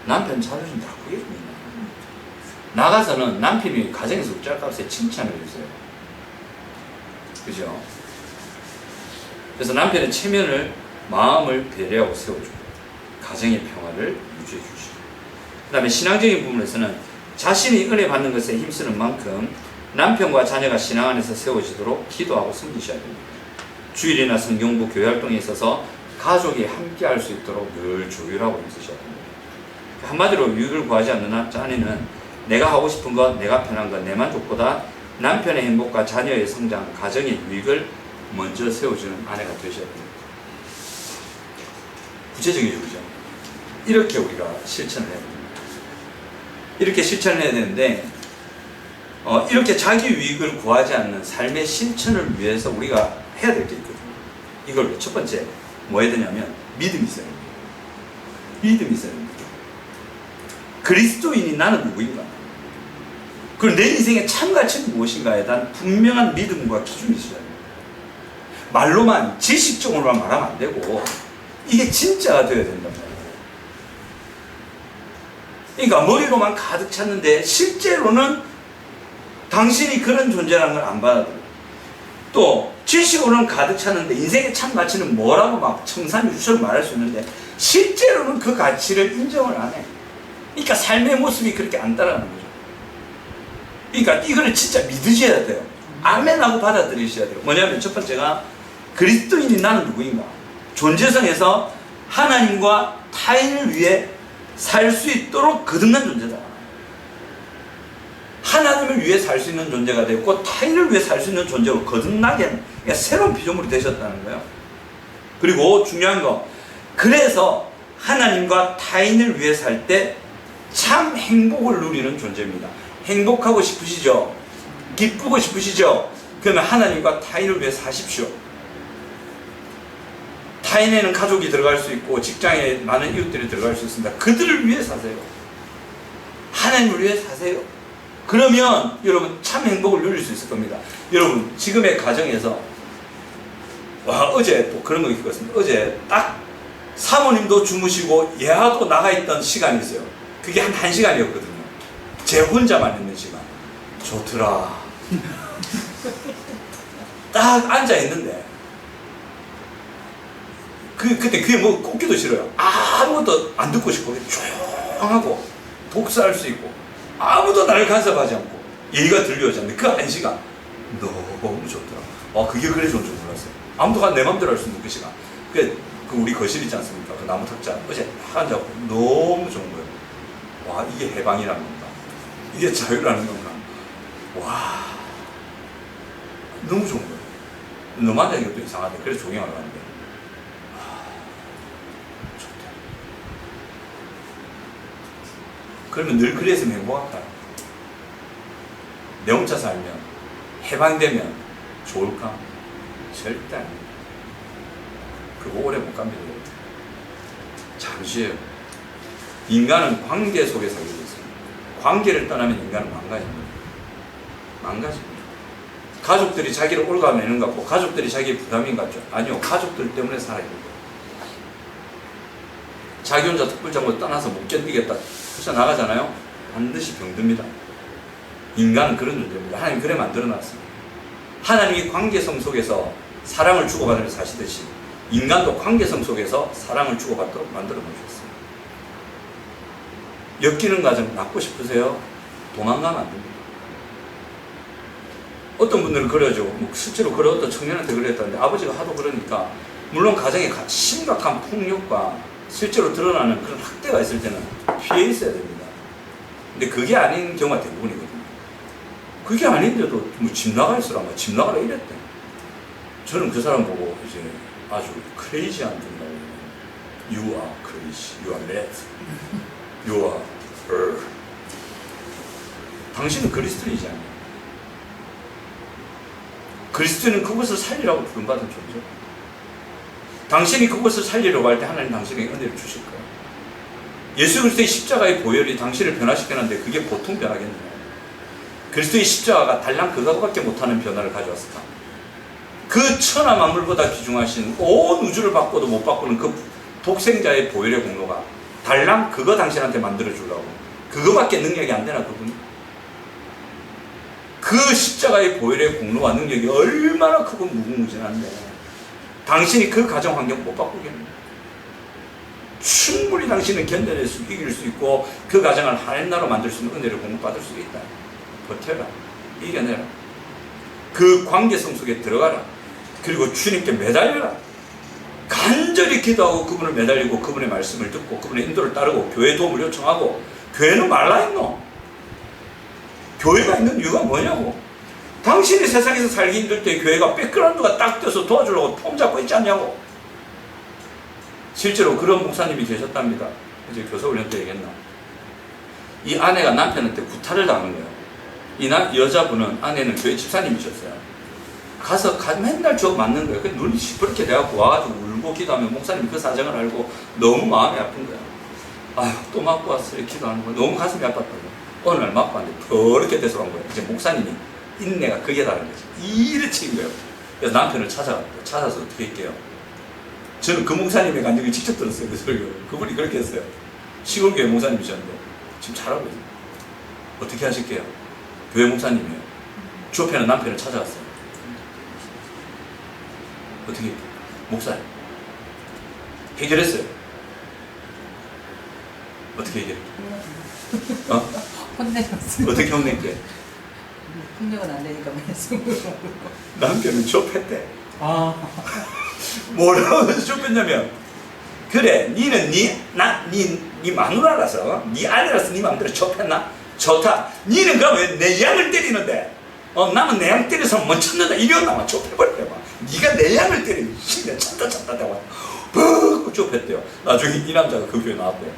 남편 자존심 다 크게 줍니다. 나가서는 남편이 가정에서 짤값에 칭찬을 해주세요. 그죠? 그래서 남편의 체면을, 마음을 배려하고 세워주고 가정의 평화를 유지해 주시고, 그 다음에 신앙적인 부분에서는 자신이 은혜 받는 것에 힘쓰는 만큼 남편과 자녀가 신앙 안에서 세워지도록 기도하고 섬기셔야 됩니다. 주일이나 성경부 교회 활동에 있어서 가족이 함께 할 수 있도록 늘 조율하고 있으셔야 됩니다. 한마디로 유익을 구하지 않는 아내는 내가 하고 싶은 것, 내가 편한 것, 내 만족보다 남편의 행복과 자녀의 성장, 가정의 유익을 먼저 세워주는 아내가 되셔야 됩니다. 구체적이죠, 그죠? 이렇게 우리가 실천을 해야 됩니다. 이렇게 실천을 해야 되는데, 이렇게 자기 유익을 구하지 않는 삶의 실천을 위해서 우리가 해야 될 게 있거든요. 이걸 첫 번째 뭐 해야 되냐면 믿음이 있어야 됩니다. 믿음이 있어야 됩니다. 그리스도인이 나는 누구인가? 그리고 내 인생의 참 가치는 무엇인가에 대한 분명한 믿음과 기준이 있어야 됩니다. 말로만, 지식적으로만 말하면 안 되고 이게 진짜가 되어야 된단 말이에요. 그러니까 머리로만 가득 찼는데 실제로는 당신이 그런 존재라는 걸 안 받아들여요. 또 지식으로는 가득 찼는데 인생의 참 가치는 뭐라고 막 청산유수를 말할 수 있는데 실제로는 그 가치를 인정을 안 해. 그러니까 삶의 모습이 그렇게 안 따라가는 거죠. 그러니까 이거를 진짜 믿으셔야 돼요. 아멘하고 받아들이셔야 돼요. 뭐냐면 첫 번째가 그리스도인이 나는 누구인가? 존재성에서 하나님과 타인을 위해 살 수 있도록 거듭난 존재다. 하나님을 위해 살 수 있는 존재가 되고 타인을 위해 살 수 있는 존재로 거듭나게 그러니까 새로운 피조물이 되셨다는 거예요. 그리고 중요한 거, 그래서 하나님과 타인을 위해 살 때 참 행복을 누리는 존재입니다. 행복하고 싶으시죠? 기쁘고 싶으시죠? 그러면 하나님과 타인을 위해 사십시오. 타인에는 가족이 들어갈 수 있고 직장에 많은 이웃들이 들어갈 수 있습니다. 그들을 위해 사세요. 하나님을 위해 사세요. 그러면 여러분 참 행복을 누릴 수 있을 겁니다. 여러분 지금의 가정에서 어제 또 그런 거 있었습니다. 어제 딱 사모님도 주무시고 예아도 나가 있던 시간이 있어요. 그게 한 1시간이었거든요. 제 혼자만 있는 시간. 좋더라. 딱 앉아 있는데 그때 귀에 뭐 꽂기도 싫어요. 아무것도 안 듣고 싶고 조용하고 독서할 수 있고 아무도 나를 간섭하지 않고 얘기가 들려오지 않는데 그 1시간 너무 좋더라. 그게 그래 좋은 줄 몰랐어요. 아무도 내 맘대로 할 수 있는 그 시간. 그 우리 거실 있지 않습니까? 그 나무 탁자 어제 딱 앉아서 너무 좋은 거예요. 와, 이게 해방이라는 건가? 이게 자유라는 건가? 와, 너무 좋은 거예요. 너만 하는 것도 이상하대. 그래서 조경하러 갔는데 좋다. 그러면 늘 그랬으면 행복할까요? 내 혼자 살면 해방되면 좋을까? 절대 아닙니다. 그거 오래 못 갑니다. 잠시에요. 인간은 관계 속에 살고 있습니다. 관계를 떠나면 인간은 망가집니다. 망가집니다. 가족들이 자기를 올가매는 것 같고 가족들이 자기의 부담인 것 같죠? 아니요. 가족들 때문에 살아야 돼요. 자기 혼자 득불장구 떠나서 못 견디겠다 해서 나가잖아요. 반드시 병듭니다. 인간은 그런 존재입니다. 하나님 그래 만들어놨습니다. 하나님이 관계성 속에서 사랑을 주고받으며 사시듯이 인간도 관계성 속에서 사랑을 주고받도록 만들어 놓으셨어요. 엮이는 가정 낳고 싶으세요? 도망가면 안 됩니다. 어떤 분들은 그러죠. 뭐 실제로 그런 어떤 청년한테 그랬다는데 아버지가 하도 그러니까 물론 가정에 심각한 폭력과 실제로 드러나는 그런 학대가 있을 때는 피해 있어야 됩니다. 근데 그게 아닌 경우가 대부분이거든요. 그게 아닌데도 뭐 집 나가 있으라 뭐 집 나가라 이랬대. 저는 그 사람 보고 이제 아주 크레이지한 분이라고 You are Chris, you are red, you are her. 당신은 그리스도이잖아요. 그리스도는 그것을 살리라고 부름받은 존재. 당신이 그것을 살리려고 할 때 하나님 당신에게 은혜를 주실 거예요. 예수 그리스도의 십자가의 보혈이 당신을 변화시켰는데 그게 보통 변화겠나요? 그리스도의 십자가가 달랑 그거밖에 못하는 변화를 가져왔을까? 그 천하 만물보다 귀중하신 온 우주를 바꿔도 못 바꾸는 그 독생자의 보혈의 공로가 달랑 그거 당신한테 만들어주려고 그거밖에 능력이 안 되나 그분이? 그 십자가의 보혈의 공로와 능력이 얼마나 크고 무궁무진한데 당신이 그 가정 환경 못 바꾸겠네. 충분히 당신은 견뎌낼 수, 이길 수 있고 그 가정을 하나님나라로 만들 수 있는 은혜를 공급받을 수 있다. 버텨라. 이겨내라. 그 관계성 속에 들어가라. 그리고 주님께 매달려라. 간절히 기도하고 그분을 매달리고 그분의 말씀을 듣고 그분의 인도를 따르고 교회 도움을 요청하고 교회는 말라 했노? 교회가 있는 이유가 뭐냐고? 당신이 세상에서 살기 힘들 때 교회가 백그라운드가 딱 떠서 도와주려고 폼 잡고 있지 않냐고? 실제로 그런 목사님이 계셨답니다. 이제 교사훈련 때 얘기했나? 이 아내가 남편한테 구타를 당한 거예요. 이 여자분은, 아내는 교회 집사님이셨어요. 가서 맨날 저 맞는 거예요. 그 눈이 시퍼렇게 돼갖고 와가지고 울고 기도하면 목사님이 그 사정을 알고 너무 마음이 아픈 거야. 아휴, 또 맞고 왔어요. 기도하는 거. 너무 가슴이 아팠다고. 어느 날 맞고 왔는데 그렇게 돼서 간 거예요. 이제 목사님이 인내가 그게 다른 거지. 이를 친 거예요. 그래서 남편을 찾아서 어떻게 할게요? 저는 그 목사님의 간증을 직접 들었어요. 그 설교. 그분이 그렇게 했어요. 시골교회 목사님이셨는데 지금 잘하고 있어요. 어떻게 하실게요? 교회 목사님이에요. 조편은 남편을 찾아갔어요. 어떻게 목사님 해결했어요. 어떻게 해결해? 혼내셨어요. 어떻게 혼낼게? 폭력은 안 되니까 말씀으로. 남편은 좁혔대. 아. 뭐라고 해서 좁혔냐면, 그래, 니는 니 마누라라서, 니 아내라서 니 마음대로 좁혔나? 좋다. 니는 그럼 왜 내 양을 때리는데? 남은 내 양 때려서 못 찾는다. 이러나 좁혀버려. 니가 내 양을 때리는 신내 찾다 대고 푹 좁혔대요. 나중에 이 남자가 그 교회 나왔대요.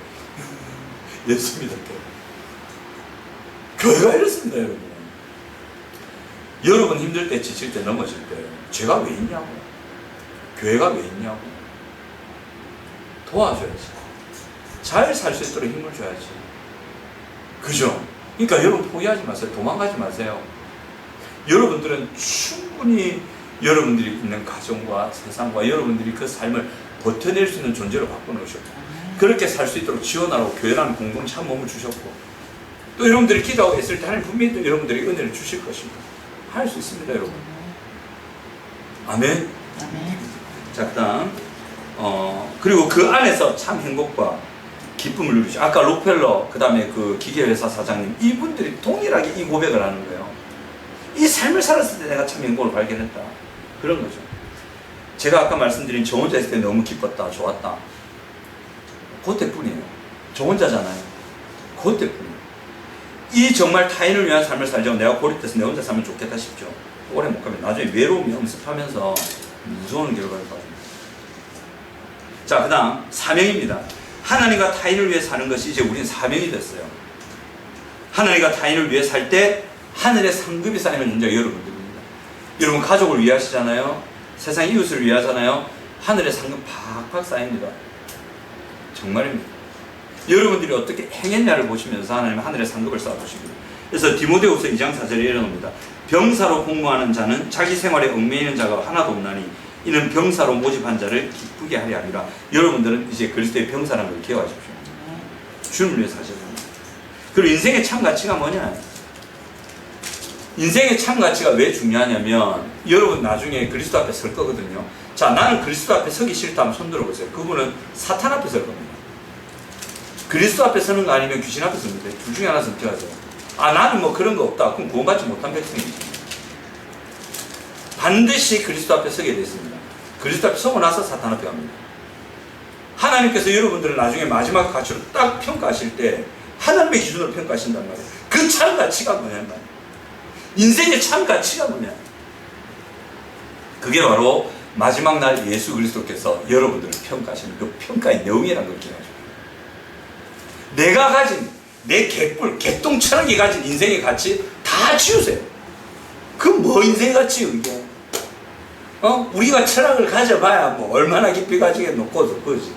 예수 믿었대요. 교회가 이렇습니다, 여러분. 여러분 힘들 때, 지칠 때, 넘어질 때 죄가 왜 있냐고, 교회가 왜 있냐고. 도와줘야지. 잘 살 수 있도록 힘을 줘야지. 그죠? 그러니까 여러분 포기하지 마세요. 도망가지 마세요. 여러분들은 충분히 여러분들이 있는 가정과 세상과 여러분들이 그 삶을 버텨낼 수 있는 존재로 바꿔놓으셨고, 그렇게 살 수 있도록 지원하라고 교회라는 공동체 한 몸을 주셨고, 또 여러분들이 기도하고 있을 때 하나님 분명히 또 여러분들에게 은혜를 주실 것입니다. 할 수 있습니다, 여러분. 아멘. 아멘. 자, 그다음 그리고 그 안에서 참 행복과 기쁨을 누리죠. 아까 록펠러, 그 다음에 그 기계회사 사장님, 이분들이 동일하게 이 고백을 하는 거예요. 이 삶을 살았을 때 내가 참 행복을 발견했다. 그런 거죠. 제가 아까 말씀드린 저 혼자 있을 때 너무 기뻤다, 좋았다. 그때뿐이에요. 저 혼자잖아요. 그때뿐이에요. 이 정말 타인을 위한 삶을 살자고 내가 고립돼서 내 혼자 살면 좋겠다 싶죠. 오래 못 가면 나중에 외로움이 엄습하면서 무서운 결과를 가집니다. 자, 그 다음 사명입니다. 하나님과 타인을 위해 사는 것이 이제 우린 사명이 됐어요. 하나님과 타인을 위해 살 때 하늘의 상급이 쌓이는 존재가 여러분들입니다. 여러분 가족을 위해 하시잖아요. 세상 이웃을 위해 하잖아요. 하늘의 상급 팍팍 쌓입니다. 정말입니다. 여러분들이 어떻게 행했냐를 보시면서 하나님은 하늘의 상급을 쌓아주십니다. 그래서 디모데후서 2장 4절에 이러합니다. 병사로 복무하는 자는 자기 생활에 얽매이는 자가 하나도 없나니 이는 병사로 모집한 자를 기쁘게 하려 하리라. 여러분들은 이제 그리스도의 병사라는 걸 기억하십시오. 주님을 위해 사셔야 됩니다. 그리고 인생의 참 가치가 뭐냐? 인생의 참 가치가 왜 중요하냐면, 여러분 나중에 그리스도 앞에 설 거거든요. 자, 나는 그리스도 앞에 서기 싫다 하면 손 들어보세요. 그분은 사탄 앞에 설 겁니다. 그리스도 앞에 서는 거 아니면 귀신 앞에 섭니다. 둘 중에 하나 선택하세요. 나는 뭐 그런 거 없다. 그럼 구원받지 못한 백성이지. 반드시 그리스도 앞에 서게 되어 있습니다. 그리스도 앞에 서고 나서 사탄 앞에 갑니다. 하나님께서 여러분들을 나중에 마지막 가치로 딱 평가하실 때 하나님의 기준으로 평가하신단 말이에요. 그 참 가치가 뭐냐는 말이에요. 인생의 참 가치가 뭐냐. 그게 바로 마지막 날 예수 그리스도께서 여러분들을 평가하시는 그 평가의 내용이라는 걸 기억하십시오. 내가 가진 내 개똥 철학이 가진 인생의 가치 다 지우세요. 그 뭐 인생의 가치요 이게? 우리가 철학을 가져봐야 뭐 얼마나 깊이 가지겠노 그지.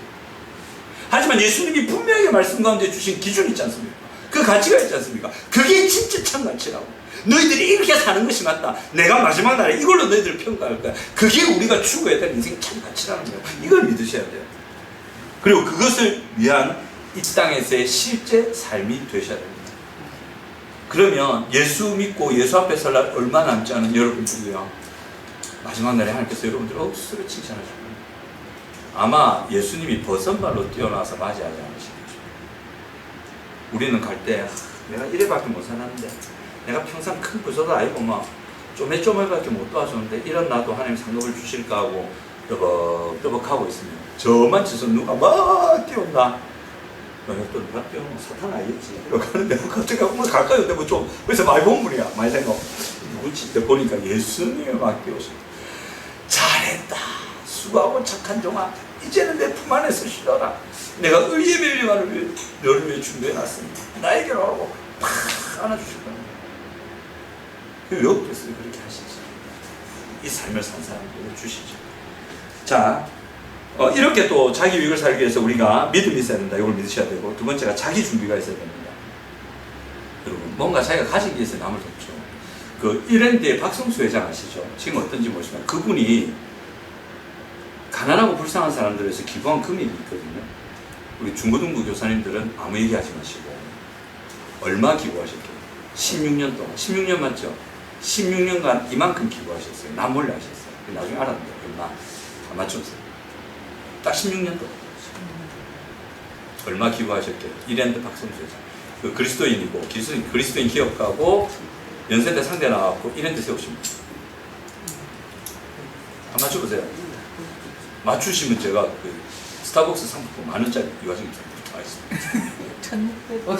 하지만 예수님이 분명히 말씀 가운데 주신 기준이 있지 않습니까? 그 가치가 있지 않습니까? 그게 진짜 참 가치라고. 너희들이 이렇게 사는 것이 맞다. 내가 마지막 날에 이걸로 너희들을 평가할 거야. 그게 우리가 추구해야 될 인생의 참 가치라는 거예요. 이걸 믿으셔야 돼요. 그리고 그것을 위한 이 땅에서의 실제 삶이 되셔야 됩니다. 그러면 예수 믿고 예수 앞에 설 날 얼마 남지 않은 여러분들이요, 마지막 날에 하나님께서 여러분들을 억수로 칭찬하실 겁니다. 아마 예수님이 버선발로 뛰어나와서 맞이하지 않으시겠죠. 우리는 갈 때 내가 이래밖에 못 살았는데, 내가 평생 큰 부서도 아니고 막 쪼매쪼매밖에 못 도와줬는데 이런 나도 하나님 상급을 주실까 하고 떠벅떠벅하고 있으면 저만 쳐서 누가 막 뛰어온다. 또 누가 뛰어? 사탄 아니겠지. 이러고 하는데 갑자기 뭐 가까이 오는데 뭐 좀 그래서 많이 본 분이야. 많이 생각. 누구지? 보니까 예수님이 막 뛰어오시고, 잘했다. 수고하고 착한 종아. 이제는 내 품 안에서 쉬어라. 내가 의의 멸류관을 너를 위해 준비해놨습니다. 나에게로 오고 팍 안아주실 겁니다. 왜 없겠어요? 그렇게 하시지. 이 삶을 산 사람들을 주시죠. 자, 이렇게 또 자기 유익을 살기 위해서 우리가 믿음이 있어야 된다. 이걸 믿으셔야 되고, 두 번째가 자기 준비가 있어야 됩니다. 여러분, 뭔가 자기가 가진 게 있어야 남을 돕죠. 그 이랜드의 박성수 회장 아시죠? 지금 어떤지 모르지만 그분이 가난하고 불쌍한 사람들에서 기부한 금액이 있거든요. 우리 중고등부 교사님들은 아무 얘기하지 마시고 얼마 기부하셨게요? 16년 동안. 16년 맞죠? 16년간 이만큼 기부하셨어요. 남 몰래 하셨어요. 나중에 알았는데 얼마 안 맞췄어요. 딱 16년 동안. 얼마 기부하셨게요? 이랜드 박성수 회장. 그 그리스도인이고 그리스도인 기업가고 연세대 상대 나왔고 이랜드 세우십니다. 한번 맞춰보세요. 맞추시면 제가 그 스타벅스 상품권 만원짜리 이화정 입니다. 1,600억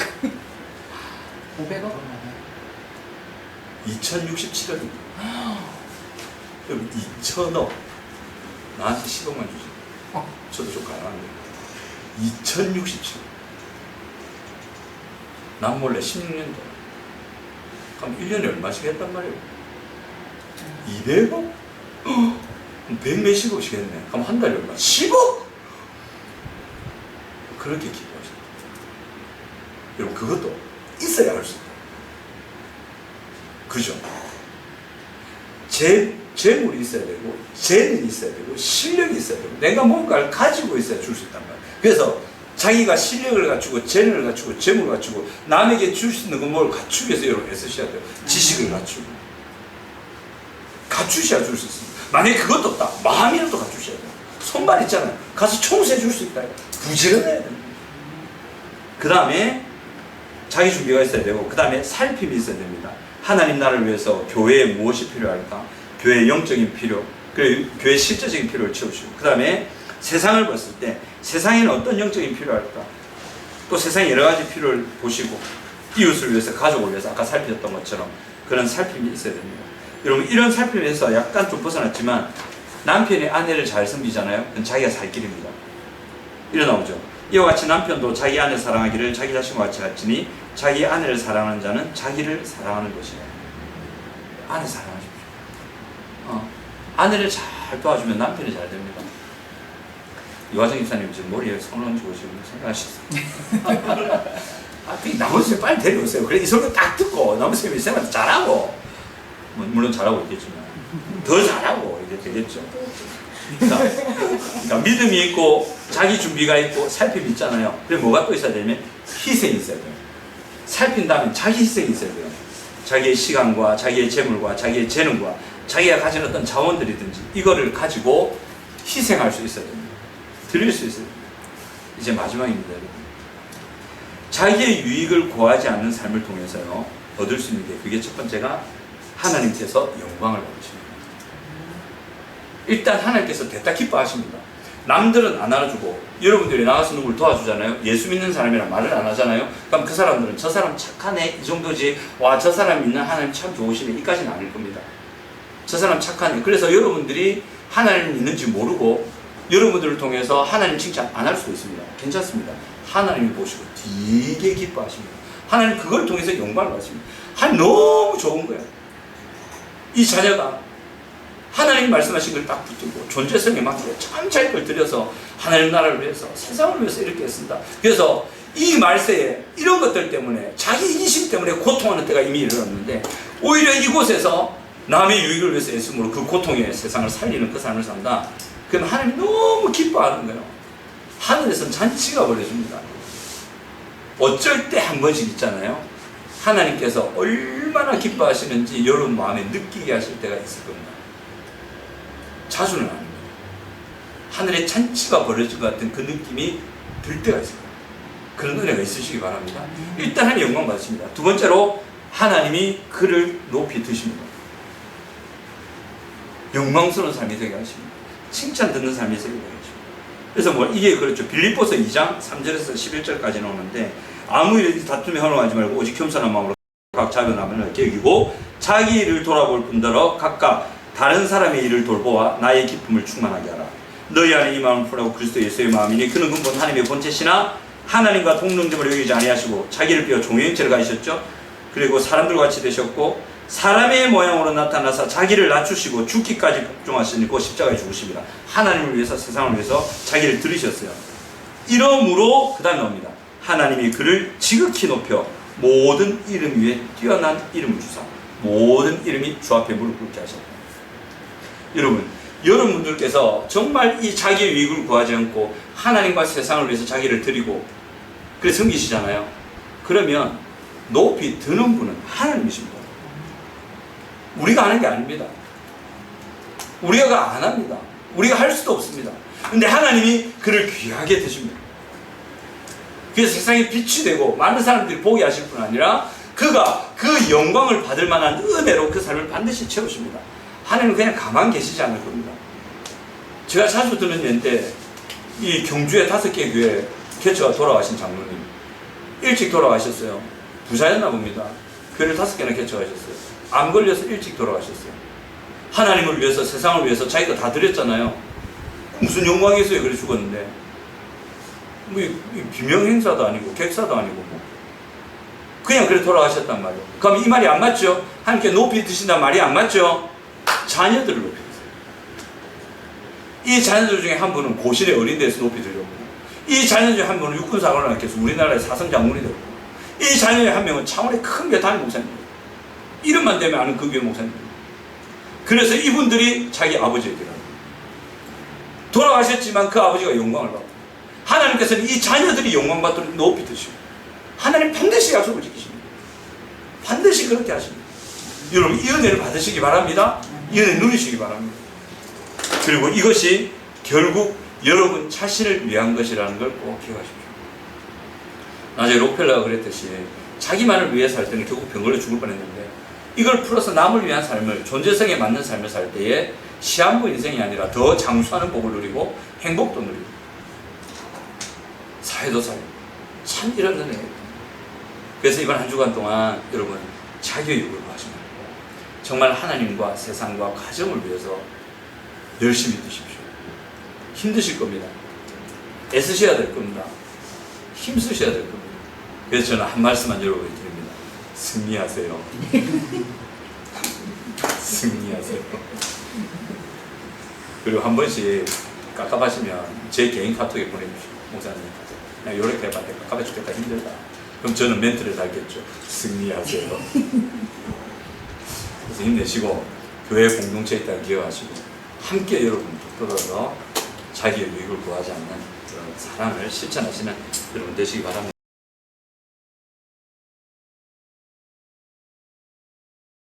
500억? 2067억입니다. 그럼 2,000억 나한테 10억만 주세요. 저도 좀 가능한데 2067억 남 몰래 16년 동안. 그럼 1년에 얼마씩 했단 말이에요? 200억? 그럼 100몇십억씩 했네. 그럼 한 달에 얼마? 10억? 그렇게 기도하셨다. 여러분, 그것도 있어야 할 수 있다. 그죠? 재물이 있어야 되고, 재능이 있어야 되고, 실력이 있어야 되고, 내가 뭔가를 가지고 있어야 줄 수 있단 말이에요. 그래서 자기가 실력을 갖추고, 재능을 갖추고, 재물을 갖추고, 남에게 줄 수 있는 걸 갖추기 위해서 여러분 애쓰셔야 돼요. 지식을 갖추고. 갖추셔야 줄 수 있습니다. 만약에 그것도 없다. 마음이라도 갖추셔야 돼요. 손발 있잖아요. 가서 청소해 줄 수 있다. 부지런해야 됩니다. 그 다음에 자기 준비가 있어야 되고, 그 다음에 살핌이 있어야 됩니다. 하나님 나라를 위해서 교회에 무엇이 필요할까? 교회의 영적인 필요, 그리고 교회의 실제적인 필요를 채우시고, 그 다음에 세상을 봤을 때 세상에는 어떤 영적인 필요할까? 또 세상의 여러 가지 필요를 보시고, 이웃을 위해서, 가족을 위해서 아까 살피셨던 것처럼 그런 살핌이 있어야 됩니다. 여러분, 이런 살핌에서 약간 좀 벗어났지만 남편이 아내를 잘 섬기잖아요. 그건 자기가 살 길입니다. 일어나오죠. 이와 같이 남편도 자기 아내 사랑하기를 자기 자신과 같이 할지니 자기 아내를 사랑하는 자는 자기를 사랑하는 것이다. 아내 사랑하십시오. 아내를 잘 도와주면 남편이 잘 됩니다. 이화정 입사님 지금 머리에 손을 얹고 지금 생각하셨어요. 나머지 빨리 데려오세요. 그래 이 소리 딱 듣고 나머지 쌤한테 잘하고, 물론 잘하고 있겠지만 더 잘하고 이게 되겠죠. 그러니까 믿음이 있고 자기 준비가 있고 살핌이 있잖아요. 그럼 뭐가 또 있어야 되냐면 희생이 있어야 돼요. 살핀다면 자기 희생이 있어야 돼요. 자기의 시간과 자기의 재물과 자기의 재능과 자기가 가진 어떤 자원들이든지 이거를 가지고 희생할 수 있어야 됩니다. 드릴 수 있어야 됩니다. 이제 마지막입니다. 여러분. 자기의 유익을 구하지 않는 삶을 통해서요, 얻을 수 있는 게, 그게 첫 번째가 하나님께서 영광을 받으십니다. 일단 하나님께서 대다 기뻐하십니다. 남들은 안 알아주고, 여러분들이 나가서 누굴 도와주잖아요. 예수 믿는 사람이란 말을 안 하잖아요. 그럼 그 사람들은 저 사람 착하네 이 정도지, 와 저 사람 믿는 하나님 참 좋으시네 이까지는 아닐 겁니다. 저 사람 착하네. 그래서 여러분들이 하나님이 있는지 모르고 여러분들을 통해서 하나님 칭찬 안 할 수도 있습니다. 괜찮습니다. 하나님이 보시고 되게 기뻐하십니다. 하나님 그걸 통해서 영광을 받습니다. 하나님 너무 좋은 거예요. 이 자녀가 하나님 말씀하신 걸 딱 붙들고 존재성에 맞게 참 잘 걸 들여서 하나님 나라를 위해서 세상을 위해서 이렇게 했습니다. 그래서 이 말세에 이런 것들 때문에 자기 이기심 때문에 고통하는 때가 이미 일어났는데 오히려 이곳에서 남의 유익을 위해서 애쓰므로 그 고통의 세상을 살리는 그 삶을 산다. 그럼 하나님이 너무 기뻐하는 거예요. 하늘에서는 잔치가 벌어집니다. 어쩔 때 한 번씩 있잖아요. 하나님께서 얼마나 기뻐하시는지 여러분 마음에 느끼게 하실 때가 있을 겁니다. 자주는 아닙니다. 하늘에 잔치가 벌어진 것 같은 그 느낌이 들 때가 있습니다. 그런 은혜가 있으시기 바랍니다. 일단 하나님 영광 받으십니다. 두 번째로 하나님이 그를 높이 드십니다. 영광스러운 삶이 되게 하십니다. 칭찬 듣는 삶이 되게 하십니다. 그래서 뭐 이게 그렇죠. 빌립보서 2장 3절에서 11절까지 나오는데 아무 일 다툼에 허용하지 말고 오직 겸손한 마음으로 각 자기 남을 계기고 자기 일을 돌아볼 뿐더러 각각 다른 사람의 일을 돌보아 나의 기쁨을 충만하게 하라. 너희 안에 이 마음을 풀하고 그리스도 예수의 마음이니 그는 근본 하나님의 본체시나 하나님과 동등됨을 여기지 아니하시고 자기를 비워 종의 형체를 가지셨죠. 그리고 사람들과 같이 되셨고 사람의 모양으로 나타나서 자기를 낮추시고 죽기까지 복종하시니 그 십자가에 죽으십니다. 하나님을 위해서 세상을 위해서 자기를 들이셨어요. 이러므로 그 다음에 나옵니다. 하나님이 그를 지극히 높여 모든 이름 위에 뛰어난 이름을 주사 모든 이름이 주 앞에 무릎 꿇게 하셨다. 여러분들께서 정말 이 자기의 유익을 구하지 않고 하나님과 세상을 위해서 자기를 드리고 그래서 섬기시잖아요. 그러면 높이 드는 분은 하나님이십니다. 우리가 하는 게 아닙니다. 우리가 안 합니다. 우리가 할 수도 없습니다. 근데 하나님이 그를 귀하게 드십니다. 그래서 세상에 빛이 되고 많은 사람들이 보게 하실 뿐 아니라 그가 그 영광을 받을 만한 은혜로 그 삶을 반드시 채우십니다. 하나님은 그냥 가만 계시지 않을 겁니다. 제가 자주 듣는 예인데 이 경주의 5개 교회 개처가 돌아가신 장로님 일찍 돌아가셨어요. 부자였나 봅니다. 교회를 5개나 개척하셨어요. 암 걸려서 일찍 돌아가셨어요. 하나님을 위해서 세상을 위해서 자기가 다 드렸잖아요. 무슨 영광이 있어요. 그래 죽었는데 뭐 비명 행사도 아니고 객사도 아니고 뭐. 그냥 그래 돌아가셨단 말이에요. 그럼 이 말이 안 맞죠? 하나님께 높이 드신다는 말이 안 맞죠? 자녀들을 높이 드세요. 이 자녀들 중에 한 분은 고신의 어린 데서 높이 드렸고 이 자녀 중에 한 분은 육군사관을 낳겠어 우리나라의 사성장군이 되고 이 자녀 중에 한 명은 차원의 큰 교회 담임 목사님입니다. 이름만 되면 아는 그 교회 목사님입니다. 그래서 이분들이 자기 아버지에게 돌아가셨지만 그 아버지가 영광을 받고 하나님께서는 이 자녀들이 영광 받도록 높이 드시고 하나님 반드시 약속을 지키십니다. 반드시 그렇게 하십니다. 여러분 이 은혜를 받으시기 바랍니다. 이 은혜 누리시기 바랍니다. 그리고 이것이 결국 여러분 자신을 위한 것이라는 걸 꼭 기억하십시오. 나중에 록펠러가 그랬듯이 자기만을 위해 살 때는 결국 병 걸려 죽을 뻔했는데 이걸 풀어서 남을 위한 삶을 존재성에 맞는 삶을 살 때에 시한부 인생이 아니라 더 장수하는 복을 누리고 행복도 누리고 사회도 살고 참 이런 은혜예요. 그래서 이번 한 주간 동안 여러분 자기의 욕을 구하지 말고 정말 하나님과 세상과 가정을 위해서 열심히 드십시오. 힘드실 겁니다. 애쓰셔야 될 겁니다. 힘쓰셔야 될 겁니다. 그래서 저는 한 말씀만 여러분에게 드립니다. 승리하세요. 승리하세요. 그리고 한 번씩 깝깝하시면 제 개인 카톡에 보내주십시오. 목사님 그냥 요렇게 해봤는데 깝깝해 죽겠다 힘들다. 그럼 저는 멘트를 달겠죠. 승리하세요. 그래서 힘내시고 교회 공동체에 있다는 기억하시고 함께 여러분 붙들어서 자기의 유익을 구하지 않는 그런 사랑을 실천하시는 여러분 되시기 바랍니다.